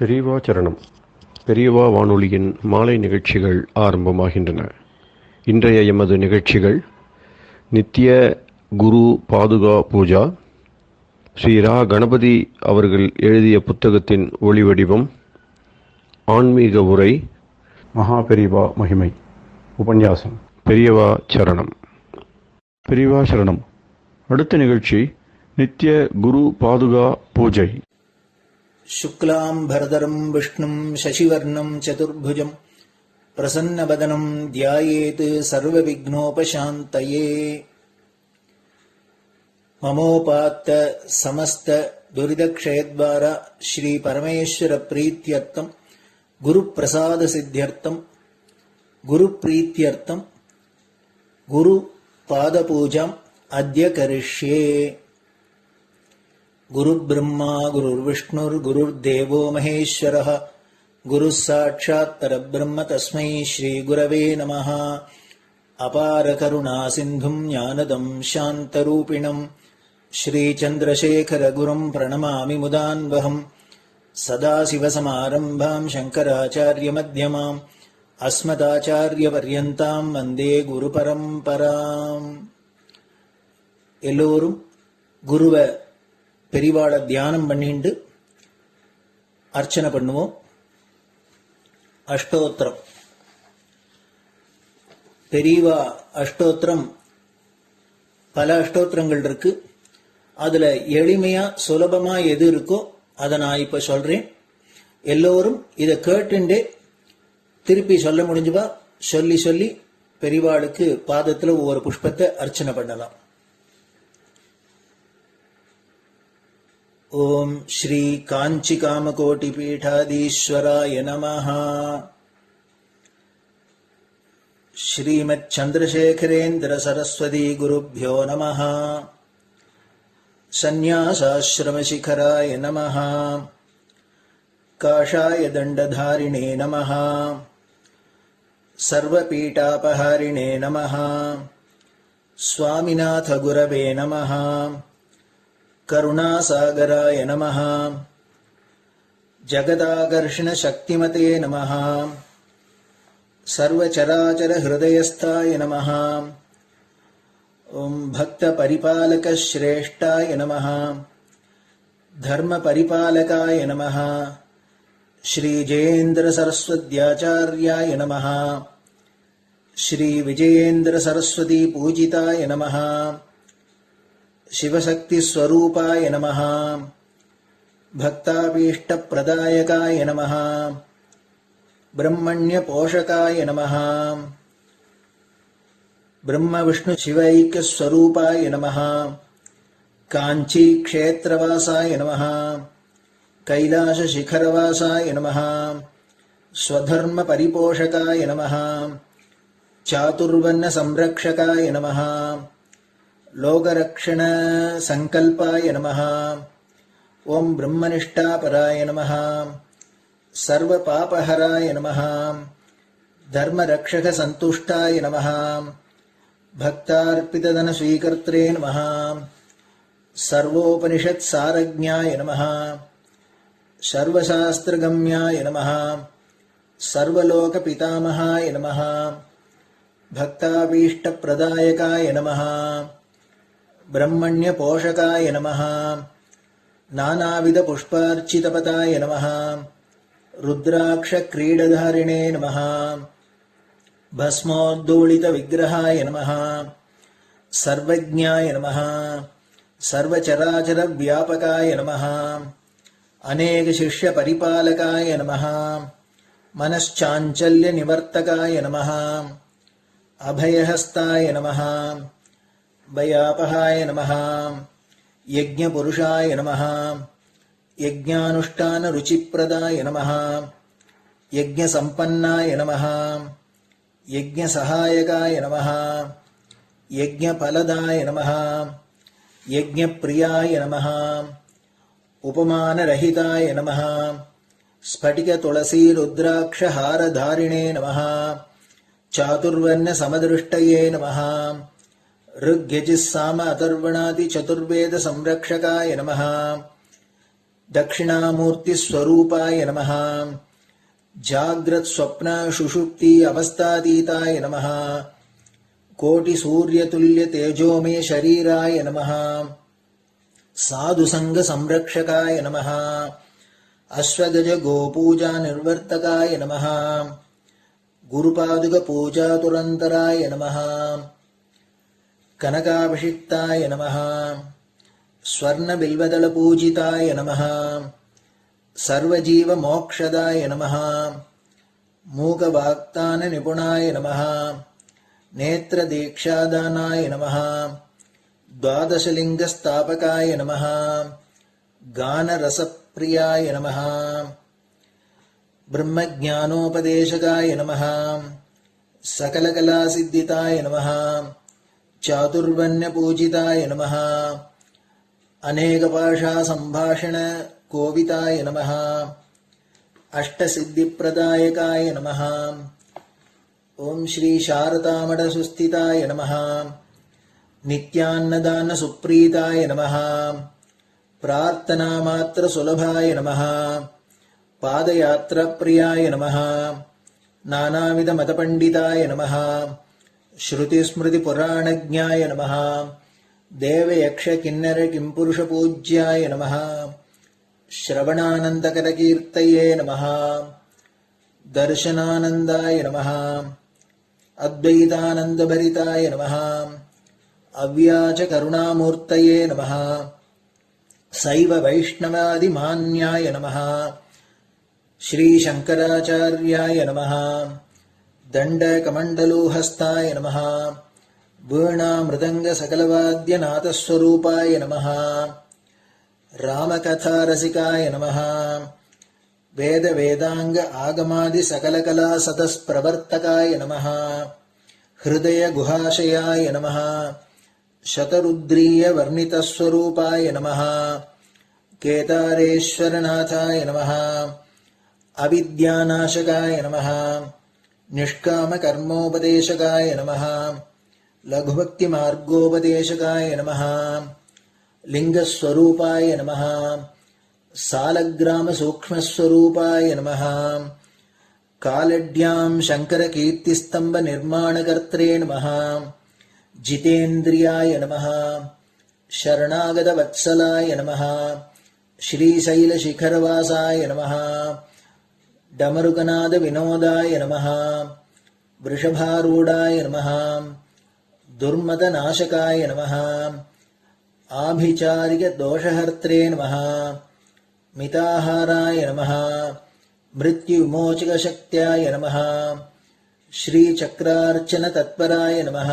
பெரியவா சரணம். பெரியவா வானொலியின் மாலை நிகழ்ச்சிகள் ஆரம்பமாகின்றன. இன்றைய எமது நிகழ்ச்சிகள் நித்திய குரு பாதுகா பூஜா, ஸ்ரீ ரா கணபதி அவர்கள் எழுதிய புத்தகத்தின் ஒளிவடிவம், ஆன்மீக உரை, மகா பெரியவா மகிமை, உபன்யாசம். பெரியவா சரணம். பெரியவா சரணம். அடுத்த நிகழ்ச்சி நித்திய குரு பாதுகா பூஜை. शुक्लां भरदरं विष्णुं शशिवर्णं चतुर्भुजं प्रसन्नवदनं ध्यायेत् सर्वविघ्नोपशान्तये। ममोपात्त समस्त दुरितक्षयद्वारा श्री परमेश्वर प्रीत्यर्थं गुरुप्रसाद सिद्ध्यर्थं गुरुप्रीत्यर्थं गुरुपादपूजाम् अद्य करिष्ये। गुरुर्ब्रह्मा गुरुर्विष्णुर्गुरुर्देवो महेश्वरः गुरुः साक्षात् परब्रह्म तस्मै श्रीगुरवे नमः। अपारकरुणासिन्धुं ज्ञानदं शान्तरूपिणं श्रीचन्द्रशेखरगुरुं प्रणमामि मुदान्वहम्। सदाशिवसमारम्भां शङ्कराचार्यमध्यमाम् अस्मदाचार्यपर्यन्तां वन्दे गुरुपरम्पराम्. எல்லோரும் குருவை பெரிவாளை தியானம் பண்ணிண்டு அர்ச்சனை பண்ணுவோம். அஷ்டோத்திரம். பெரியவா அஷ்டோத்திரம் பல அஷ்டோத்திரங்கள் இருக்கு. அதுல எளிமையா சுலபமா எது இருக்கோ அதை நான் இப்ப சொல்றேன். எல்லோரும் இதை கேட்டுண்டே திருப்பி சொல்ல முடிஞ்சுவா சொல்லி சொல்லி பெரிவாளுக்கு பாதத்துல ஒவ்வொரு புஷ்பத்தை அர்ச்சனை பண்ணலாம். ओम श्री कांची कामकोटि पीठाधीश्वराय नमः. श्रीमत् चंद्रशेखरेन्द्र सरस्वती गुरुभ्यो नमः. संन्यासाश्रम शिखराय नमः. काषाय दंडधारिणे नमः. सर्वपीठापहारिणे नमः. स्वामिनाथ गुरवे नमः. करुणासागराय नमः. जगदाकर्षण शक्तिमते नमः. सर्वचराचर हृदयस्थाय नमः. ओम भक्त परिपालक श्रेष्ठाय नमः. धर्म परिपालकाय नमः. श्री जयेन्द्र सरस्वत्याचार्याय नमः. श्री विजयेन्द्र सरस्वती पूजिताय नमः. शिवशक्ति स्वरूपाय नमः. भक्ताभीष्ट प्रदायकाय नमः. ब्रह्मण्य पोषकाय नमः. ब्रह्म विष्णु शिवैक्य स्वरूपाय नमः. कांची क्षेत्रवासाय नमः. कैलाश शिखरवासाय नमः. स्वधर्म परिपोषकाय नमः. चातुर्वर्ण संरक्षकाय नमः. लोकरक्षण संकल्पाय नमः. ओम ब्रह्मनिष्ठापराय नमः. सर्वपापहराय नमः. धर्मरक्षक संतुष्टाय नमः. भक्तार्पितधन स्वीकर्त्रे नमः. सर्वोपनिषत् सारज्ञाय नमः. सर्वशास्त्रगम्याय नमः. सर्वलोक पितामहाय नमः. भक्ताभीष्ट प्रदायकाय नमः. ब्रह्मण्य पोषकाय नमः. नानाविध पुष्पार्चितपताय नमः. रुद्राक्ष क्रीडधारिणे नमः. भस्मोद्दोलित विग्रहाय नमः. सर्वज्ञाय नमः. सर्वचराचर व्यापकाय नमः. अनेक शिष्य परिपालकाय नमः. मनश्चाञ्चल्य निवर्तकाय नमः. अभयहस्ताय नमः. भयापहाय नमः. यज्ञपुरुषाय नमः. यज्ञानुष्ठान रुचिप्रदाय नमः. यज्ञसम्पन्नाय नमः. यज्ञसहायकाय नमः. यज्ञफलदाय नमः. यज्ञप्रियाय नमः. उपमानरहिताय नमः. स्फटिक तुलसी रुद्राक्ष हारधारिणे नमः. चातुर्वर्ण समदृष्टये नमः. ऋग्यजुस्साम अथर्वणादि चतुर्वेद संरक्षकाय नमः. दक्षिणामूर्तिस्वरूपाय नमः जाग्रत् स्वप्न सुषुप्ति अवस्थातीताय नमः कोटिसूर्यतुल्यतेजोमय शरीराय नमः साधुसङ्गसंरक्षकाय नमः अश्वगज गोपूजा निर्वर्तकाय नमः गुरुपादुकपूजातुरन्तराय नमः कनकाभिषिक्ताय नमः स्वर्णबिल्वदलपूजिताय नमः सर्वजीवमोक्षदाय नमः मूकवाक्ताननिपुणाय नमः नेत्रदीक्षादानाय नमः द्वादशलिङ्गस्थापकाय नमः गानरसप्रियाय नमः ब्रह्मज्ञानोपदेशकाय नमः सकलकलासिद्धिताय नमः चातुर्वर्ण्यपूजिताय नमः अनेकभाषासम्भाषण कोविताय नमः अष्टसिद्धिप्रदायकाय नमः ओम श्री शारदामठसुस्थिताय नमः नित्यान्नदानसुप्रीताय नमः प्रार्थनामात्रसुलभाय नमः पादयात्राप्रियाय नमः नानाविधमतपण्डिताय नमः श्रुतिस्मृतिपुराणज्ञाय नमः देवयक्षकिन्नरकिंपुरुषपूज्याय नमः श्रवणानन्दकरकीर्तये नमः दर्शनानन्दाय नमः अद्वैतानन्दभरिताय नमः अव्याजकरुणामूर्तये नमः शैव वैष्णवादिमान्याय नमः श्रीशङ्कराचार्याय नमः दण्डकमण्डलोहस्ताय नमः वीणामृदङ्गसकलवाद्यनाथस्वरूपाय नमः रामकथारसिकाय नमः वेदवेदाङ्ग आगमादिसकलकलासतस्प्रवर्तकाय नमः हृदयगुहाशयाय नमः शतरुद्रीयवर्णितस्वरूपाय नमः केदारेश्वरनाथाय नमः अविद्यानाशकाय नमः निष्कामकर्मोपदेशकाय नमः लघुभक्तिमार्गोपदेशकाय नमः लिङ्गस्वरूपाय नमः सालग्रामसूक्ष्मस्वरूपाय नमः कालड्यां शङ्करकीर्तिस्तम्भनिर्माणकर्त्रे नमः जितेन्द्रियाय नमः शरणागतवत्सलाय नमः श्रीशैलशिखरवासाय नमः डमरुकनादविनोदाय नमः वृषभारूढाय नमः दुर्मदनाशकाय नमः आभिचारिकदोषहर्त्रे नमः मिताहाराय नमः मृत्युविमोचकशक्त्याय नमः श्रीचक्रार्चनतत्पराय नमः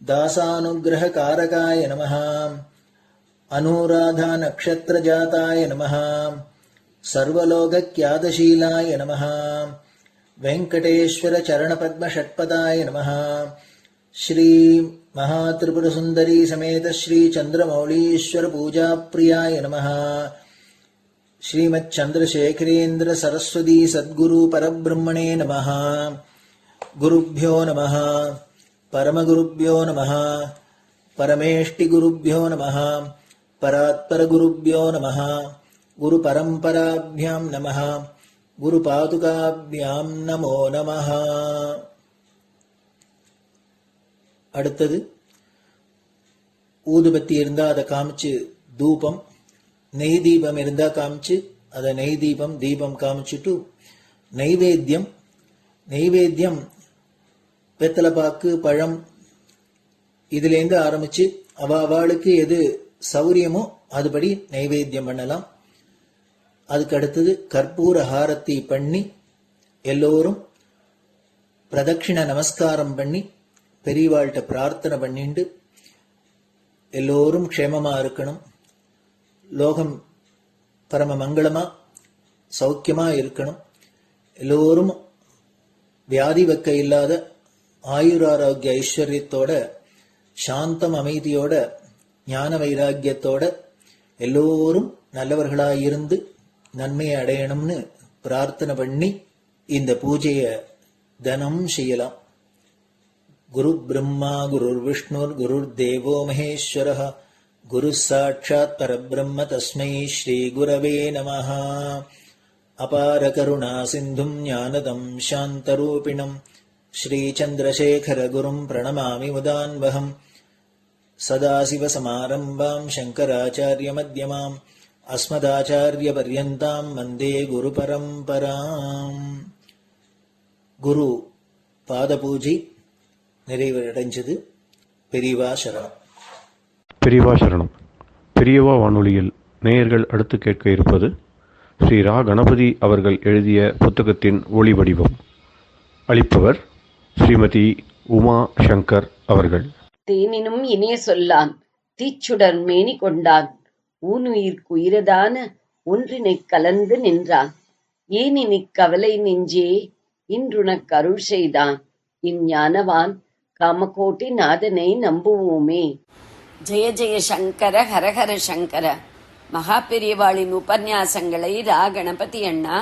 दासानुग्रहकारकाय नमः अनुराधानक्षत्रजाताय नमः सर्वलोकख्यातशीलाय नमः वेङ्कटेश्वरचरणपद्मषट्पदाय नमः श्री महात्रिपुरसुन्दरी समेत श्री चन्द्रमौलीश्वर पूजाप्रियाय नमः श्रीमच्चन्द्रशेखरेन्द्र सरस्वती सद्गुरु परब्रह्मणे नमः गुरुभ्यो नमः परमगुरुभ्यो नमः परमेष्टिगुरुभ्यो नमः परात्परगुरुभ्यो नमः गुरुपरम्पराभ्यां नमः गुरुपादुकाभ्यां नमो नमः. அடுத்தது ஊதுபத்தி இருந்தா அதை காமிச்சு தூபம், நெய் தீபம் இருந்தா காமிச்சு அதை நெய் தீபம் தீபம் காமிச்சுட்டு நைவேத்தியம் வெத்தலைப்பாக்கு பழம் இதுலேருந்து ஆரம்பிச்சு அவளுக்கு எது சௌரியமோ அதுபடி நைவேத்தியம் பண்ணலாம். அதுக்கு அடுத்தது கற்பூர ஹாரத்தி பண்ணி எல்லோரும் பிரதட்சிண நமஸ்காரம் பண்ணி பெரியவாள்கிட்ட பிரார்த்தனை பண்ணிண்டு எல்லோரும் க்ஷேமமா இருக்கணும், லோகம் பரம மங்களமா சௌக்கியமா இருக்கணும், எல்லோரும் வியாதி வெக்க இல்லாத ஆயுராரோக்கிய ஐஸ்வர்யத்தோட சாந்தம் அமைதியோட ஞான வைராக்கியத்தோட எல்லோரும் நல்லவர்களாயிருந்து நன்மையை அடையணும்னு பிரார்த்தனை பண்ணி இந்த பூஜையை தினம் செய்யலாம். குரு பிரம்மா குருர் விஷ்ணுர் குருர் தேவோ மகேஸ்வரः குரு சாட்சாத் பரபிரம்ம தஸ்மை ஸ்ரீ குரவே நமஹ. அபார கருணா சிந்தும் ஞானதம் சாந்தரூபிணம் ஸ்ரீ சந்திரசேகர குரும் பிரணமாமி முதான்வகம். சதாசிவசமாரம்பாம் சங்கராச்சாரிய மத்யமாம் அஸ்மதாச்சாரிய பர்யந்தாம் வந்தே குரு பரம்பராம். குரு பாத பூஜை நிறைவடைஞ்சது. பெரியவா சரணம். பெரியவா சரணம். பெரியவா வானொலியில் நேயர்கள் அடுத்து கேட்க இருப்பது ஸ்ரீ ரா கணபதி அவர்கள் எழுதிய புத்தகத்தின் ஒளி வடிவம். அளிப்பவர் ஸ்ரீமதி உமா சங்கர் அவர்கள். தேனினும் இனிய சொல்லான் தீச்சுடர் மேனி கொண்டான் ஊனுயிர்க்குயிரதான ஒன்றினைக் கலந்து நின்றான் ஏனினிக் கவலை நெஞ்சே இன்றுனக் அருள் செய்தான் இஞ்ஞானவான் காமகோட்டி நாதனை நம்புவோமே. ஜெய ஜெய சங்கர ஹரஹர சங்கர. மகா பெரியவாளின் உபன்யாசங்களை ரா கணபதி அண்ணா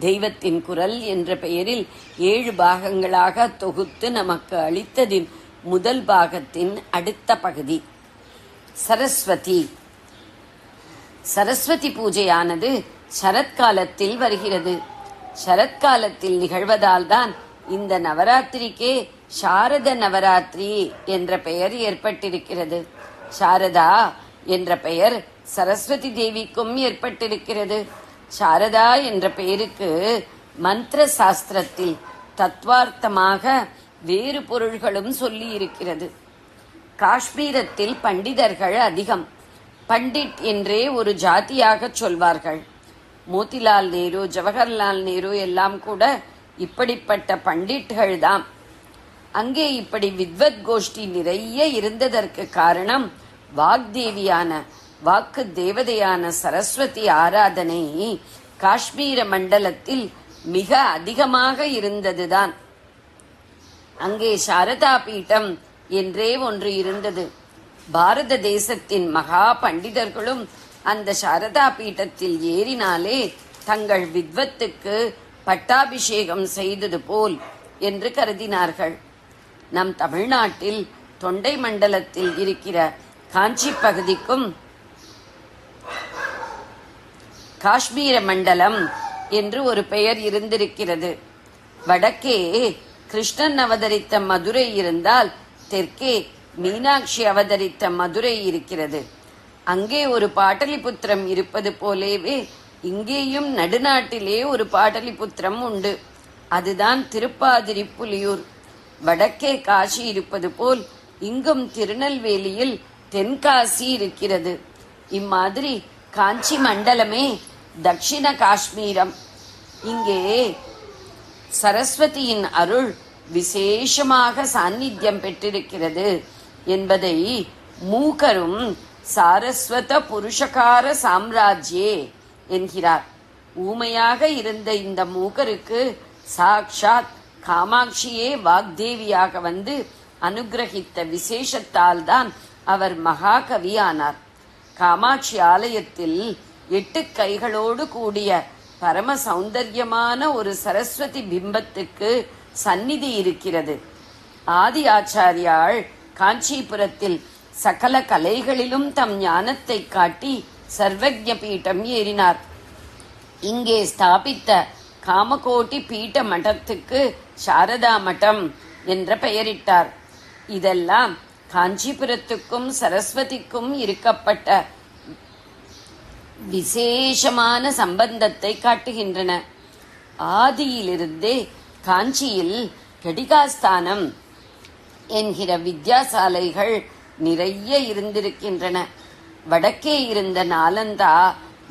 தெய்வத்தின் குரல் என்ற பெயரில் 7 பாகங்களாக தொகுத்து நமக்கு அளித்ததின் முதல் பாகத்தின் அடுத்த பகுதி சரஸ்வதி. சரஸ்வதி பூஜையானது சரத்காலத்தில் வருகிறது. சரத்காலத்தில் நிகழ்வதால் தான் இந்த நவராத்திரிக்கே சாரத நவராத்திரி என்ற பெயர் ஏற்பட்டிருக்கிறது. சாரதா என்ற பெயர் சரஸ்வதி தேவிக்கும் ஏற்பட்டிருக்கிறது. சாரதா என்ற பெயருக்கு மந்திர சாஸ்திரத்தில் தத்துவார்த்தமாக வேறு பொருள்களும் சொல்லி இருக்கிறது. காஷ்மீரத்தில் பண்டிதர்கள் அதிகம். பண்டிட் என்றே ஒரு ஜாதியாக சொல்வார்கள். மோதிலால் நேரு, ஜவஹர்லால் நேரு எல்லாம் கூட இப்படிப்பட்ட பண்டிட்கள் தான். அங்கே இப்படி வித்வத் கோஷ்டி நிறைய இருந்ததற்கு காரணம் வாக்தேவியான வாக்கு தேவதையான சரஸ்வதி ஆராதனை காஷ்மீர மண்டலத்தில் மிக அதிகமாக இருந்ததுதான். அங்கே சாரதா பீட்டம் என்றே ஒன்று இருந்தது. பாரத தேசத்தின் மகா பண்டிதர்களும் அந்த சாரதா பீட்டத்தில் ஏறினாலே தங்கள் வித்வத்துக்கு பட்டாபிஷேகம் செய்தது போல் என்று கருதினார்கள். நம் தமிழ்நாட்டில் தொண்டை மண்டலத்தில் இருக்கிற காஞ்சி பகுதிக்கும் காஷ்மீர மண்டலம் என்று ஒரு பெயர் இருந்திருக்கிறது. வடக்கே கிருஷ்ணன் அவதரித்த மதுரை இருந்தால் தெற்கே மீனாட்சி அவதரித்த மதுரை இருக்கிறது. அங்கே ஒரு பாட்டலிபுத்திரம் இருப்பது போலேவே இங்கேயும் நடுநாட்டிலே ஒரு பாட்டலிபுத்திரம் உண்டு. அதுதான் திருப்பாதிரிப்புலியூர். வடக்கே காசி இருப்பது போல் இங்கும் திருநெல்வேலியில் தென்காசி இருக்கிறது. இம்மாதிரி காஞ்சி மண்டலமே தட்சிண காஷ்மீரம். இங்கே சரஸ்வதியின் அருள் விசேஷமாக சாநித்தியம் பெற்றிருக்கிறது என்பதை மூக்கரும் சாரஸ்வத புருஷகார சாம்ராஜ்யே என்கிறார். ஊமையாக இருந்த இந்த மூக்கருக்கு சாக்ஷாத் காமாட்சியே வாக்தேவியாக வந்து அனுகிரகித்த விசேஷத்தால் தான் அவர் மகாகவியானார். காமாட்சி ஆலயத்தில் 8 கைகளோடு கூடிய பரம சௌந்தர்யமான ஒரு சரஸ்வதி பிம்பத்துக்கு சந்நிதி இருக்கிறது. ஆதி ஆச்சாரியாள் காஞ்சிபுரத்தில் சகல கலைகளிலும் தம் ஞானத்தை காட்டி சர்வஜ பீட்டம் ஏறினார். இங்கே ஸ்தாபித்த காமகோட்டி பீட்ட மட்டத்துக்கு சாரதா மட்டம் என்ற பெயரிட்டார். இதெல்லாம் காஞ்சிபுரத்துக்கும் சரஸ்வதிக்கும் இருக்கப்பட்ட விசேஷமான சம்பந்தத்தை காட்டுகின்றன. ஆதியிலிருந்தே காஞ்சியில் கடிகாஸ்தானம் என்கிற வித்யாசாலைகள் நிறைய இருந்திருக்கின்றன. வடக்கே இருந்த நாலந்தா,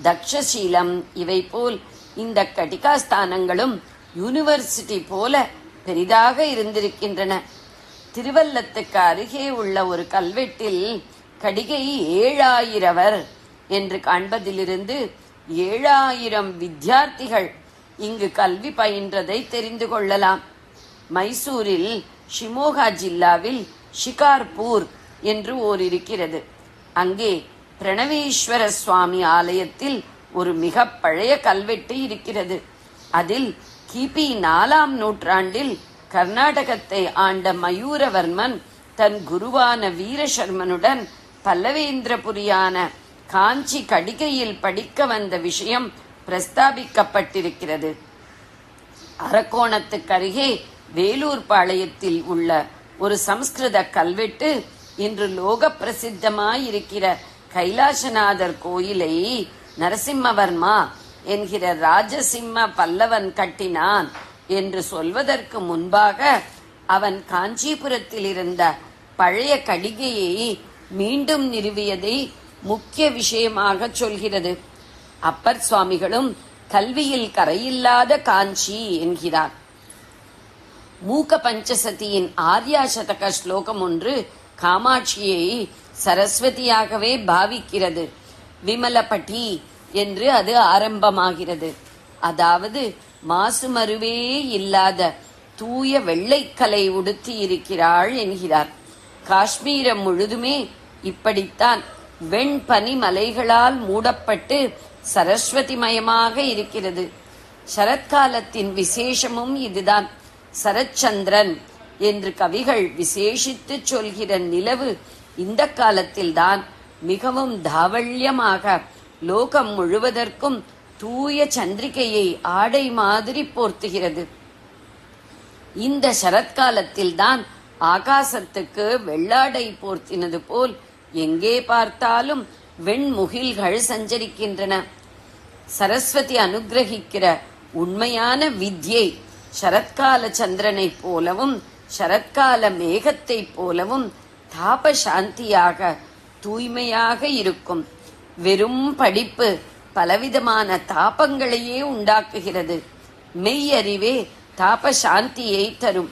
தக்ஷசீலம் இவை போல் இந்த கடிகாஸ்தானங்களும் யூனிவர்சிட்டி போல பெரிதாக இருந்திருக்கின்றன. திருவல்லத்துக்கு அருகே உள்ள ஒரு கல்வெட்டில் கடிகை 7000 என்று காண்பதிலிருந்து 7000 வித்தியார்த்திகள் இங்கு கல்வி பயின்றதை தெரிந்து கொள்ளலாம். மைசூரில் ஷிமோகா ஜில்லாவில் ஷிகார்பூர் என்று ஓர் இருக்கிறது. அங்கே பிரணவேஸ்வர சுவாமி ஆலயத்தில் ஒரு மிக பழைய கல்வெட்டு இருக்கிறது. அதில் கிபி 4ஆம் நூற்றாண்டில் கர்நாடகத்தை ஆண்ட மயூரவர்மன் தன் குருவான வீரசர்மனுடன் பல்லவேந்திரபுரியான காஞ்சி கடிகையில் படிக்க வந்த விஷயம் பிரஸ்தாபிக்கப்பட்டிருக்கிறது. அரக்கோணத்துக்கருகே வேலூர் பாளையத்தில் உள்ள ஒரு சம்ஸ்கிருத கல்வெட்டு இன்று லோக பிரசித்தமாயிருக்கிற கைலாசநாதர் கோயிலை நரசிம்மவர்மா என்கிற ராஜசிம்ம பல்லவன் கட்டினான் என்று சொல்வதற்கு முன்பாக அவன் காஞ்சிபுரத்தில் இருந்த பழைய கடிகையை மீண்டும் நிறுவியதை முக்கிய விஷயமாக சொல்கிறது. அப்பர் சுவாமிகளும் கல்வியில் கரையில்லாத காஞ்சி என்கிறார். மூக்க பஞ்சசதியின் ஆர்யா சதக ஸ்லோகம் ஒன்று காமாட்சியை சரஸ்வதியாகவே பாவிக்கிறது. விமலபட்டி என்று அது ஆரம்பமாகிறது. அதாவது மாசுமருவே இல்லாத தூய வெள்ளைக்கலை உடுத்தி இருக்கிறாள் என்கிறார். காஷ்மீரம் முழுதுமே இப்படித்தான் வெண்பனி மலைகளால் மூடப்பட்டு சரஸ்வதிமயமாக இருக்கிறது. சரத்காலத்தின் விசேஷமும் இதுதான். சரச்சந்திரன் என்று கவிகள் விசேஷித்து சொல்கிற நிலவு இந்த காலத்தில்தான் மிகவும் தாவள்யமாக லோகம் முழுவதற்கும் தூய சந்திரிகையை ஆடை மாதிரி போர்த்துகிறது. இந்த சரத்காலத்தில்தான் ஆகாசத்துக்கு வெள்ளாடை போர்த்தினது போல் எங்கே பார்த்தாலும் வெண்முகில்கள் சஞ்சரிக்கின்றன. சரஸ்வதி அனுகிரகிக்கிற உண்மையான வித்யை சரத்கால சந்திரனை போலவும் சரத்கால மேகத்தை போலவும் தாப சாந்தியாக தூய்மையாக இருக்கும். வெறும் படிப்பு பலவிதமான தாபங்களையே உண்டாக்குகிறது. மெய்யறிவே தாப சாந்தியை தரும்.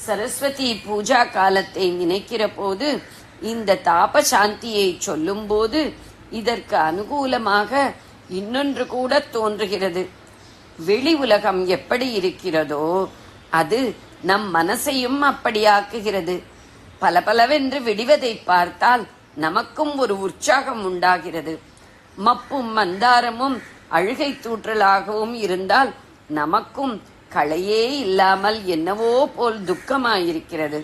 சரஸ்வதி பூஜா காலத்தை நினைக்கிற போது இந்த தாப சாந்தியை சொல்லும் போது இதற்கு அனுகூலமாக இன்னொன்று கூட தோன்றுகிறது. வெளி உலகம் எப்படி இருக்கிறதோ அது நம் மனசையும் அப்படியாக்குகிறது. பலபலவென்று விடிவதை பார்த்தால் நமக்கும் ஒரு உற்சாகம் உண்டாகிறது. மப்பும் மந்தாரமும் அழுகை தூற்றலாகவும் இருந்தால் நமக்கும் களையே இல்லாமல் என்னவோ போல் துக்கமாயிருக்கிறது.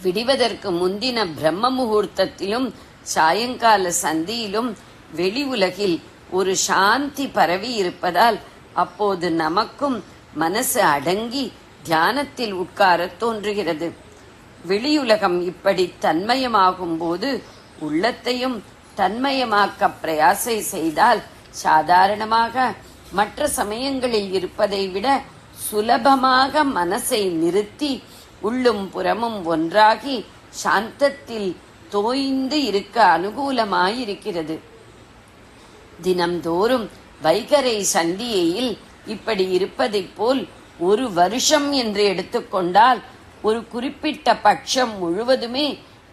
விடிவதற்கு முந்தின பிரம்ம முகூர்த்தத்திலும் சாயங்கால சந்தியிலும் வெளி உலகில் ஒரு சாந்தி பரவி இருப்பதால் அப்போது நமக்கும் மனசு அடங்கி தியானத்தில் உட்கார தோன்றுகிறது. வெளியுலகம் இப்படி தன்மயமாகும் போது உள்ளத்தையும் தன்மயமாக்க பிரயாசை செய்தால் சாதாரணமாக மற்ற சமயங்களில் இருப்பதை விட சுலபமாக மனசை நிறுத்தி உள்ளும் புறமும் ஒன்றாகி சாந்தத்தில் தோய்ந்து இருக்க அனுகூலமாயிருக்கிறது. தினம்தோறும் வைகரை சண்டிகையில் இப்படி இருப்பதைப் போல் ஒரு வருஷம் என்று எடுத்துக்கொண்டால் ஒரு குறிப்பிட்ட பட்சம் முழுவதுமே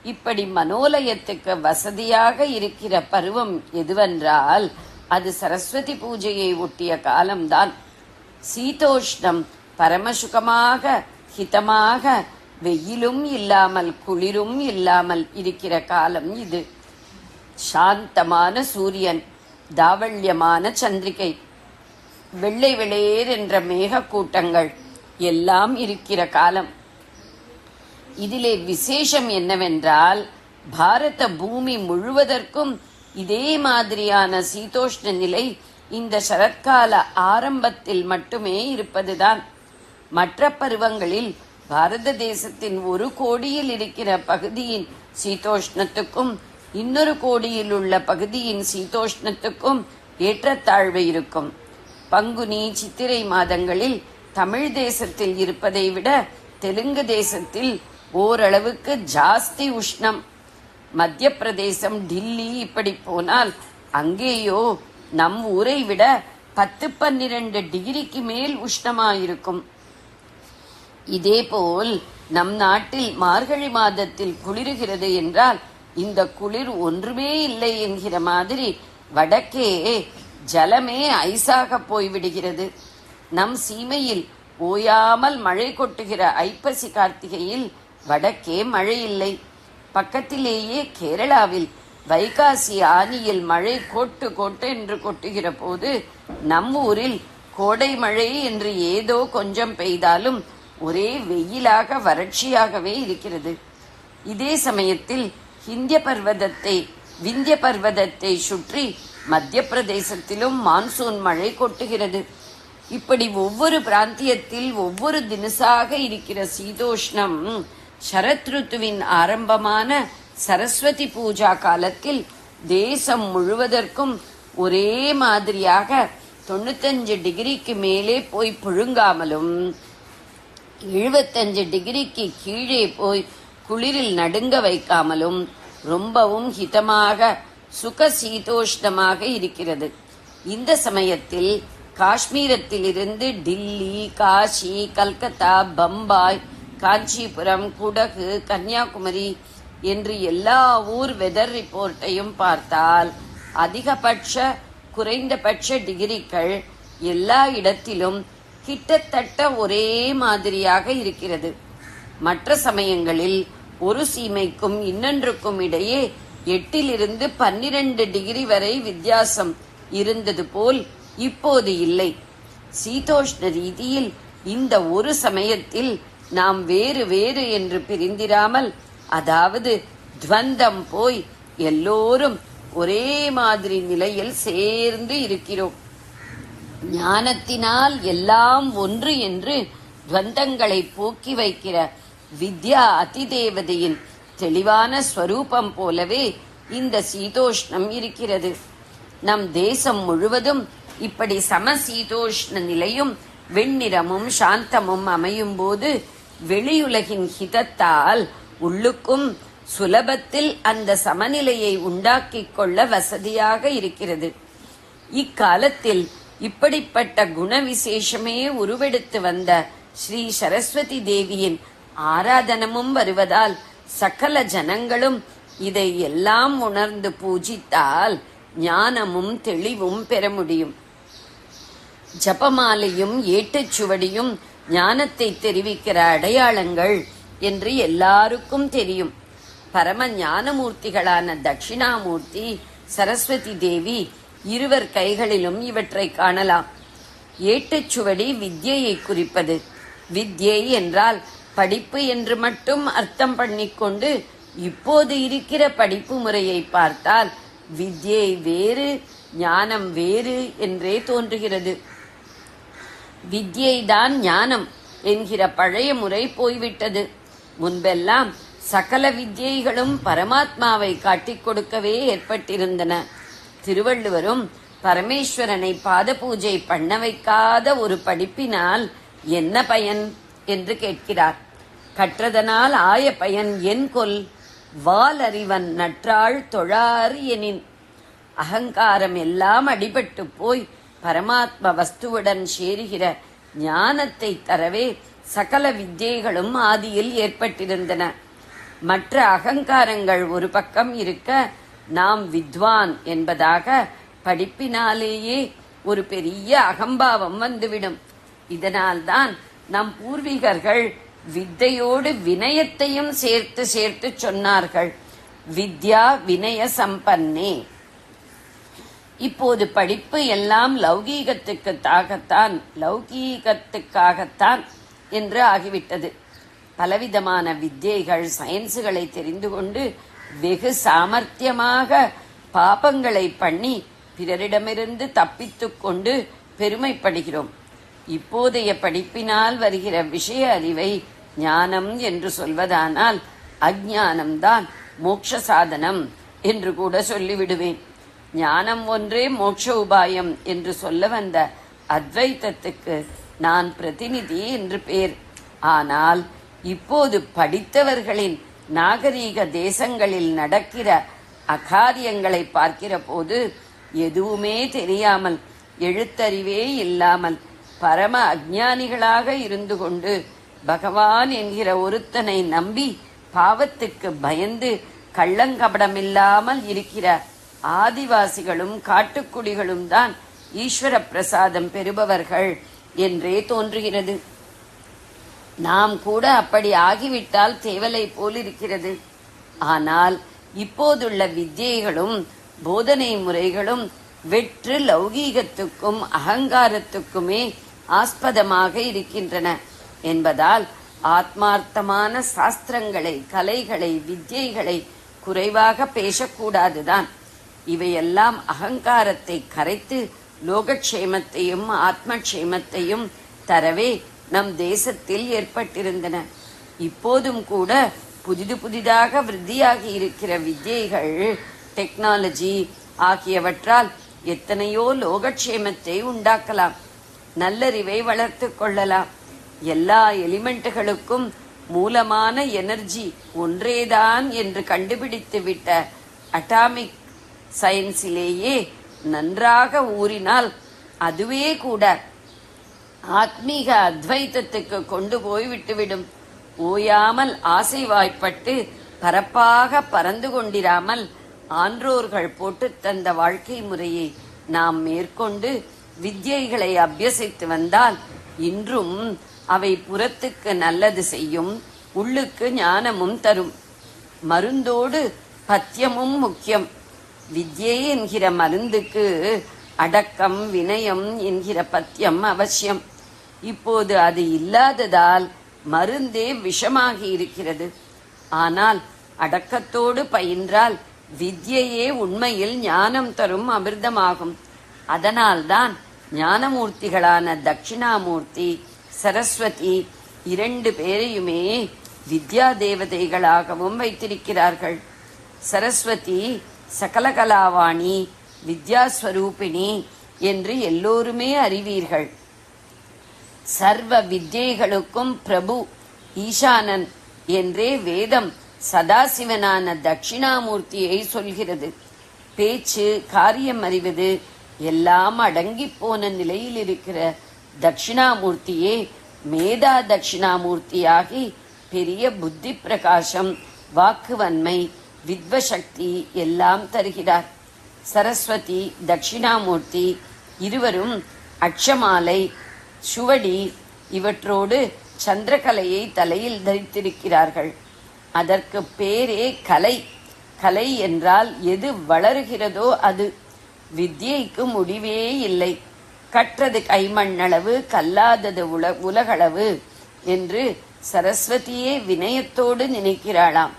இப்படி மனோலயத்துக்கு வசதியாக இருக்கிற பருவம் எதுவென்றால் அது சரஸ்வதி பூஜையை ஒட்டிய காலம்தான். சீதோஷ்ணம் பரமசுகமாக ஹிதமாக வெயிலும் இல்லாமல் குளிரும் இல்லாமல் இருக்கிற காலம் இது. சாந்தமான சூரியன், தாவள்யமான சந்திரிகை, வெள்ளை வெளியேர் என்ற மேக கூட்டங்கள் எல்லாம் இருக்கிற காலம். இதிலே விசேஷம் என்னவென்றால் பாரத பூமி முழுவதற்கும் இதே மாதிரியான சீதோஷ்ண நிலை இந்த சரத்கால ஆரம்பத்தில் மட்டுமே இருப்பதுதான். மற்ற பருவங்களில் பாரத தேசத்தின் ஒரு கோடியில் இருக்கிற பகுதியின் சீதோஷ்ணத்துக்கும் இன்னொரு கோடியில் உள்ள பகுதியின் சீதோஷ்ணத்துக்கும் ஏற்றத்தாழ்வு இருக்கும். பங்குனி சித்திரை மாதங்களில் தமிழ் தேசத்தில் இருப்பதை விட தெலுங்கு தேசத்தில் ஓரளவுக்கு ஜாஸ்தி உஷ்ணம். மத்திய பிரதேசம், டில்லி இப்படி போனால் அங்கேயோ நம் ஊரை விட 10-12 டிகிரிக்கு மேல் உஷ்ணமாயிருக்கும். இதேபோல் நம் நாட்டில் மார்கழி மாதத்தில் குளிருகிறது என்றால் இந்த குளிர் ஒன்றுமே இல்லை என்கிற மாதிரி வடக்கே ஜலமே ஐஸாக போய்விடுகிறது. நம் சீமையில் ஓயாமல் மழை கொட்டுகிற ஐப்பசி கார்த்திகையில் வடக்கே மழை இல்லை. பக்கத்திலேயே கேரளாவில் வைகாசி ஆனியில் மழை கொட்டு கொட்டு என்று கொட்டுகிற போது நம் ஊரில் கோடை மழை என்று ஏதோ கொஞ்சம் பெய்தாலும் ஒரே வெயிலாக வறட்சியாகவே இருக்கிறது. இதே சமயத்தில் விந்திய பர்வதத்தை சுற்றி மத்திய பிரதேசத்திலும் மான்சூன் மழை கொட்டுகிறது. இப்படி ஒவ்வொரு பிராந்தியத்தில் ஒவ்வொரு தினசாக இருக்கிற சீதோஷ்ணம் சரத் ருத்துவின் ஆரம்பமான சரஸ்வதி பூஜா காலத்தில் தேசம் முழுவதற்கும் ஒரே மாதிரியாக 95 டிகிரிக்கு மேலே போய் புழுங்காமலும் 75 டிகிரிக்கு கீழே போய் குளிரில் நடுங்க வைக்காமலும் ரொம்பவும் ஹிதமாக சுக சீதோஷ்ணமாக இருக்கிறது. இந்த சமயத்தில் காஷ்மீரத்திலிருந்து டில்லி, காஷி, கல்கத்தா, பம்பாய், காஞ்சிபுரம், குடகு, கன்னியாகுமரி என்று எல்லா ஊர் வெதர் ரிப்போர்ட்டையும் பார்த்தால் அதிகபட்ச குறைந்தபட்ச டிகிரிகள் எல்லா இடத்திலும் கிட்டத்தட்ட ஒரே மாதிரியாக இருக்கிறது. மற்ற சமயங்களில் ஒரு சீமைக்கும் இன்னொன்றுக்கும் இடையே 8 to 12 டிகிரி வரை வித்தியாசம் இருந்தது போல் இப்போது இல்லை. சீதோஷ்ண ரீதியில் இந்த ஒரு சமயத்தில் நாம் வேறு வேறு என்று பிரிந்திராமல், அதாவது துவந்தம் போய் எல்லோரும் ஒரே மாதிரி நிலையில் சேர்ந்து இருக்கிறோம். ஞானத்தினால் எல்லாம் ஒன்று என்று துவந்தங்களை போக்கி வைக்கிற வித்யா அதிதேவதையின் தெளிவான ஸ்வரூபம் போலவே இந்த சீதோஷ்ணம் இருக்கிறது. நம் தேசம் முழுவதும் இப்படி சமசீதோஷ்ண நிலையும் வெண்ணிறமும் சாந்தமும் அமையும் போது வெளியுலகின் ஹிதத்தால் உள்ளுக்கும் சுலபத்தில் அந்த சமநிலையை உண்டாக்கிக் கொள்ள வசதியாக இருக்கிறது. இக்காலத்தில் இப்படிப்பட்ட குணவிசேஷமே உருவெடுத்து வந்த ஸ்ரீ சரஸ்வதி தேவியின் ஆராதனமும் வருவதால் சகல ஜனங்களும் இதை எல்லாம் உணர்ந்து பூஜித்தால் ஞானமும் தெளிவும் பெற முடியும். ஜபமாலையும் ஏட்டுச்சுவடியும் ஞானத்தை தெரிவிக்கிற அடையாளங்கள் என்று எல்லாருக்கும் தெரியும். பரம ஞானமூர்த்திகளான தட்சிணாமூர்த்தி, சரஸ்வதி தேவி இருவர் கைகளிலும் இவற்றை காணலாம். ஏட்டுச்சுவடி வித்யையை குறிப்பது. வித்யை என்றால் படிப்பு என்று மட்டும் அர்த்தம் பண்ணிக்கொண்டு இப்போது இருக்கிற படிப்பு முறையை பார்த்தால் வித்யை வேறு ஞானம் வேறு என்றே தோன்றுகிறது. வித்யை தான் ஞானம் என்கிற பழைய முறை போய்விட்டது. முன்பெல்லாம் சகல வித்யைகளும் பரமாத்மாவை காட்டிக் கொடுக்கவே ஏற்பட்டிருந்தன. திருவள்ளுவரும் பரமேஸ்வரனை பாத பூஜை பண்ண வைக்காத ஒரு படிப்பினால் என்ன பயன் என்று கேட்கிறார். கற்றதனால் ஆய பயன் என் கொல், வால் அறிவன் நற்றாள் தொழாறு எனின். அகங்காரம் எல்லாம் அடிபட்டு போய் பரமாத்ம வஸ்துவுடன் சேருகிற ஞானத்தை தரவே சகல வித்யைகளும் ஆதியில் ஏற்பட்டிருந்தன. மற்ற அகங்காரங்கள் ஒரு பக்கம் இருக்க, நாம் வித்வான் என்பதாக படிப்பினாலேயே ஒரு பெரிய அகம்பாவம் வந்துவிடும். இதனால்தான் நம் பூர்வீகர்கள் வித்தையோடு வினயத்தையும் சேர்த்து சேர்த்து சொன்னார்கள். வித்யா வினய சம்பன்னே. இப்போது படிப்பு எல்லாம் லௌகீகத்துக்காகத்தான் என்று ஆகிவிட்டது. பலவிதமான வித்யைகள், சயின்ஸுகளை தெரிந்து கொண்டு வெகு சாமர்த்தியமாக பாபங்களை பண்ணி பிறரிடமிருந்து தப்பித்துக் கொண்டு பெருமைப்படுகிறோம். இப்போதைய படிப்பினால் வருகிற விஷய அறிவை ஞானம் என்று சொல்வதானால் அஞ்ஞானம்தான் மோட்ச சாதனம் என்று கூட சொல்லிவிடுவேன். ஞானம் ஒன்றே மோட்ச உபாயம் என்று சொல்ல வந்த அத்வைத்தத்துக்கு நான் பிரதிநிதி என்று பேர். ஆனால் இப்போது படித்தவர்களின் நாகரீக தேசங்களில் நடக்கிற அகாரியங்களை பார்க்கிற போது எதுவுமே தெரியாமல், எழுத்தறிவே இல்லாமல் பரம அஞ்ஞானிகளாக இருந்து கொண்டு பகவான் என்கிற ஒருத்தனை நம்பி பாவத்துக்கு பயந்து கள்ளங்கபடமில்லாமல் இருக்கிற ஆதிவாசிகளும் காட்டுக்குடிகளும் தான் ஈஸ்வர பிரசாதம் பெறுபவர்கள் என்றே தோன்றுகிறது. நாம் கூட அப்படி ஆகிவிட்டால் தேவலை போல் இருக்கிறது. ஆனால் இப்போதுள்ள வித்யைகளும் போதனை முறைகளும் வெற்று லௌகீகத்துக்கும் அகங்காரத்துக்குமே ஆஸ்பதமாக இருக்கின்றன என்பதால் ஆத்மார்த்தமான சாஸ்திரங்களை, கலைகளை, வித்யைகளை குறைவாக பேசக்கூடாதுதான். இவையெல்லாம் அகங்காரத்தை கரைத்து லோகக்ஷேமத்தையும் ஆத்மக்ஷேமத்தையும் தரவே நம் தேசத்தில் ஏற்பட்டிருந்தன. இப்போதும் கூட புதிதாக விருத்தியாகி இருக்கிற வித்யைகள், டெக்னாலஜி ஆகியவற்றால் எத்தனையோ லோகக்ஷேமத்தை உண்டாக்கலாம், நல்லறிவை வளர்த்து கொள்ளலாம். எல்லா எலிமெண்ட்டுகளுக்கும் மூலமான எனர்ஜி ஒன்றேதான் என்று கண்டுபிடித்து விட்ட அட்டாமிக் சயின்ஸிலேயே நன்றாக ஊறினால் அதுவே கூட ஆத்மீக அத்வைத்தத்துக்கு கொண்டு போய் விட்டுவிடும். ஓயாமல் ஆசை வாய்ப்பட்டு பரப்பாக பறந்து கொண்டிராமல் ஆன்றோர்கள் போட்டு தந்த வாழ்க்கை முறையை நாம் மேற்கொண்டு வித்யைகளை அபியசித்து வந்தால் இன்றும் அவை புறத்துக்கு நல்லது செய்யும், உள்ளுக்கு ஞானமும் தரும். மருந்தோடு பத்தியமும் முக்கியம். வித்யை என்கிற மருந்துக்கு அடக்கம் வினயம் என்கிற பத்தியம் அவசியம். இப்போது அது இல்லாததால் மருந்தே விஷமாகி இருக்கிறது. ஆனால் அடக்கத்தோடு பயின்றால் வித்யையே உண்மையில் ஞானம் தரும் அமிர்தமாகும். அதனால்தான் ஞானமூர்த்திகளான தட்சிணாமூர்த்தி, சரஸ்வதி இரண்டு பேரையுமே வித்யா தேவதைகளாகவும் வைத்திருக்கிறார்கள். சரஸ்வதி சகலகலாவாணி, வித்யாஸ்வரூபிணி என்று எல்லோருமே அறிவீர்கள். சர்வ வித்யைகளுக்கும் பிரபு ஈசானன் என்றே வேதம் சதாசிவனான தட்சிணாமூர்த்தியை சொல்கிறது. பேச்சு, காரியம் அறிவது எல்லாம் அடங்கி போன நிலையில் இருக்கிற தட்சிணாமூர்த்தியே மேதா தட்சிணாமூர்த்தியாகி பெரிய புத்தி பிரகாசம், வாக்குவன்மை, வித்வசக்தி எல்லாம் தருகிறார். சரஸ்வதி, தட்சிணாமூர்த்தி இருவரும் அட்சமாலை, சுவடி இவற்றோடு சந்திரகலையை தலையில் தரித்திருக்கிறார்கள். அதற்கு பேரே கலை. கலை என்றால் எது வளருகிறதோ அது. வித்யைக்கு முடிவே இல்லை. கற்றது கைமண்ணளவு, கல்லாதது உலகளவு என்று சரஸ்வதியே வினயத்தோடு நினைக்கிறாளாம்.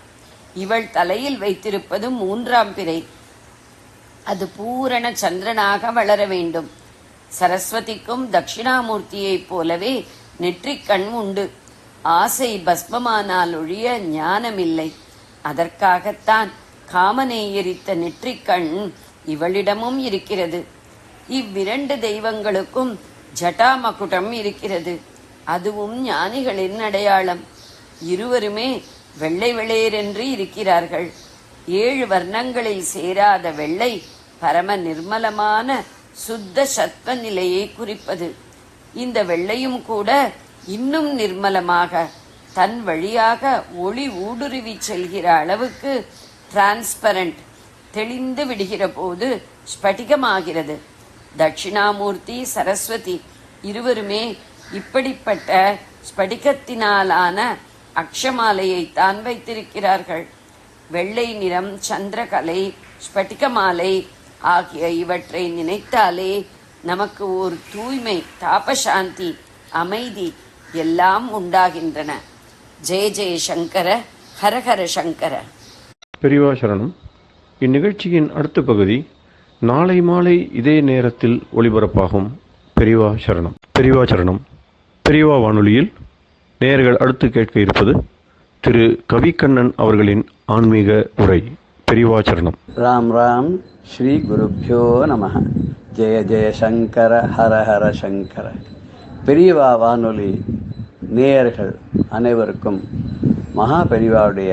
இவள் தலையில் வைத்திருப்பது 3ஆம் பிறை. அது பூரண சந்திரனாக வளர வேண்டும். சரஸ்வதிக்கும் தட்சிணாமூர்த்தியைப் போலவே நெற்றிக்கண் உண்டு. ஆசை பஸ்மமானால் ஒழிய ஞானமில்லை. அதற்காகத்தான் காமனை எரித்த நெற்றிக்கண் இவளிடமும் இருக்கிறது. இவ்விரண்டு தெய்வங்களுக்கும் ஜட்டாமகுடம் இருக்கிறது. அதுவும் ஞானிகளின் அடையாளம். இருவருமே வெள்ளை வெளேரென்று இருக்கிறார்கள். 7 வர்ணங்களில் சேராத வெள்ளை பரம நிர்மலமான சுத்த சத்வ நிலையை குறிப்பது. இந்த வெள்ளையும் கூட இன்னும் நிர்மலமாக தன் வழியாக ஒளி ஊடுருவி செல்கிற அளவுக்கு டிரான்ஸ்பரண்ட், தெளிந்து விடுகிற போது ஸ்படிகமாகிறது. தட்சிணாமூர்த்தி, சரஸ்வதி இருவருமே இப்படிப்பட்ட ஸ்படிகத்தினாலான அக்ஷமாலையை தான் வைத்திருக்கிறார்கள். வெள்ளை நிறம், சந்திரகலை, ஸ்படிகமாலை ஆகிய இவற்றை நினைத்தாலே நமக்கு ஒரு தூய்மை, தாபசாந்தி, அமைதி எல்லாம் உண்டாகின்றன. ஜெய ஜெய சங்கர, ஹரஹர சங்கர. பெரியவா சரணம். இந்நிகழ்ச்சியின் அடுத்த பகுதி நாளை மாலை இதே நேரத்தில் ஒளிபரப்பாகும். பெரியவா சரணம். பெரியவா சரணம். பெரியவா வானொலியில் நேயர்கள் அடுத்து கேட்க இருப்பது திரு கவிக்கண்ணன் அவர்களின் ஆன்மீக உரை. பெரியவா சரணம். ராம் ராம். ஸ்ரீ குருப்யோ நமஹ. ஜெய ஜெய சங்கர, ஹர ஹர சங்கர. பெரியவா வானொலி நேயர்கள் அனைவருக்கும், மகா பெரியவாவுடைய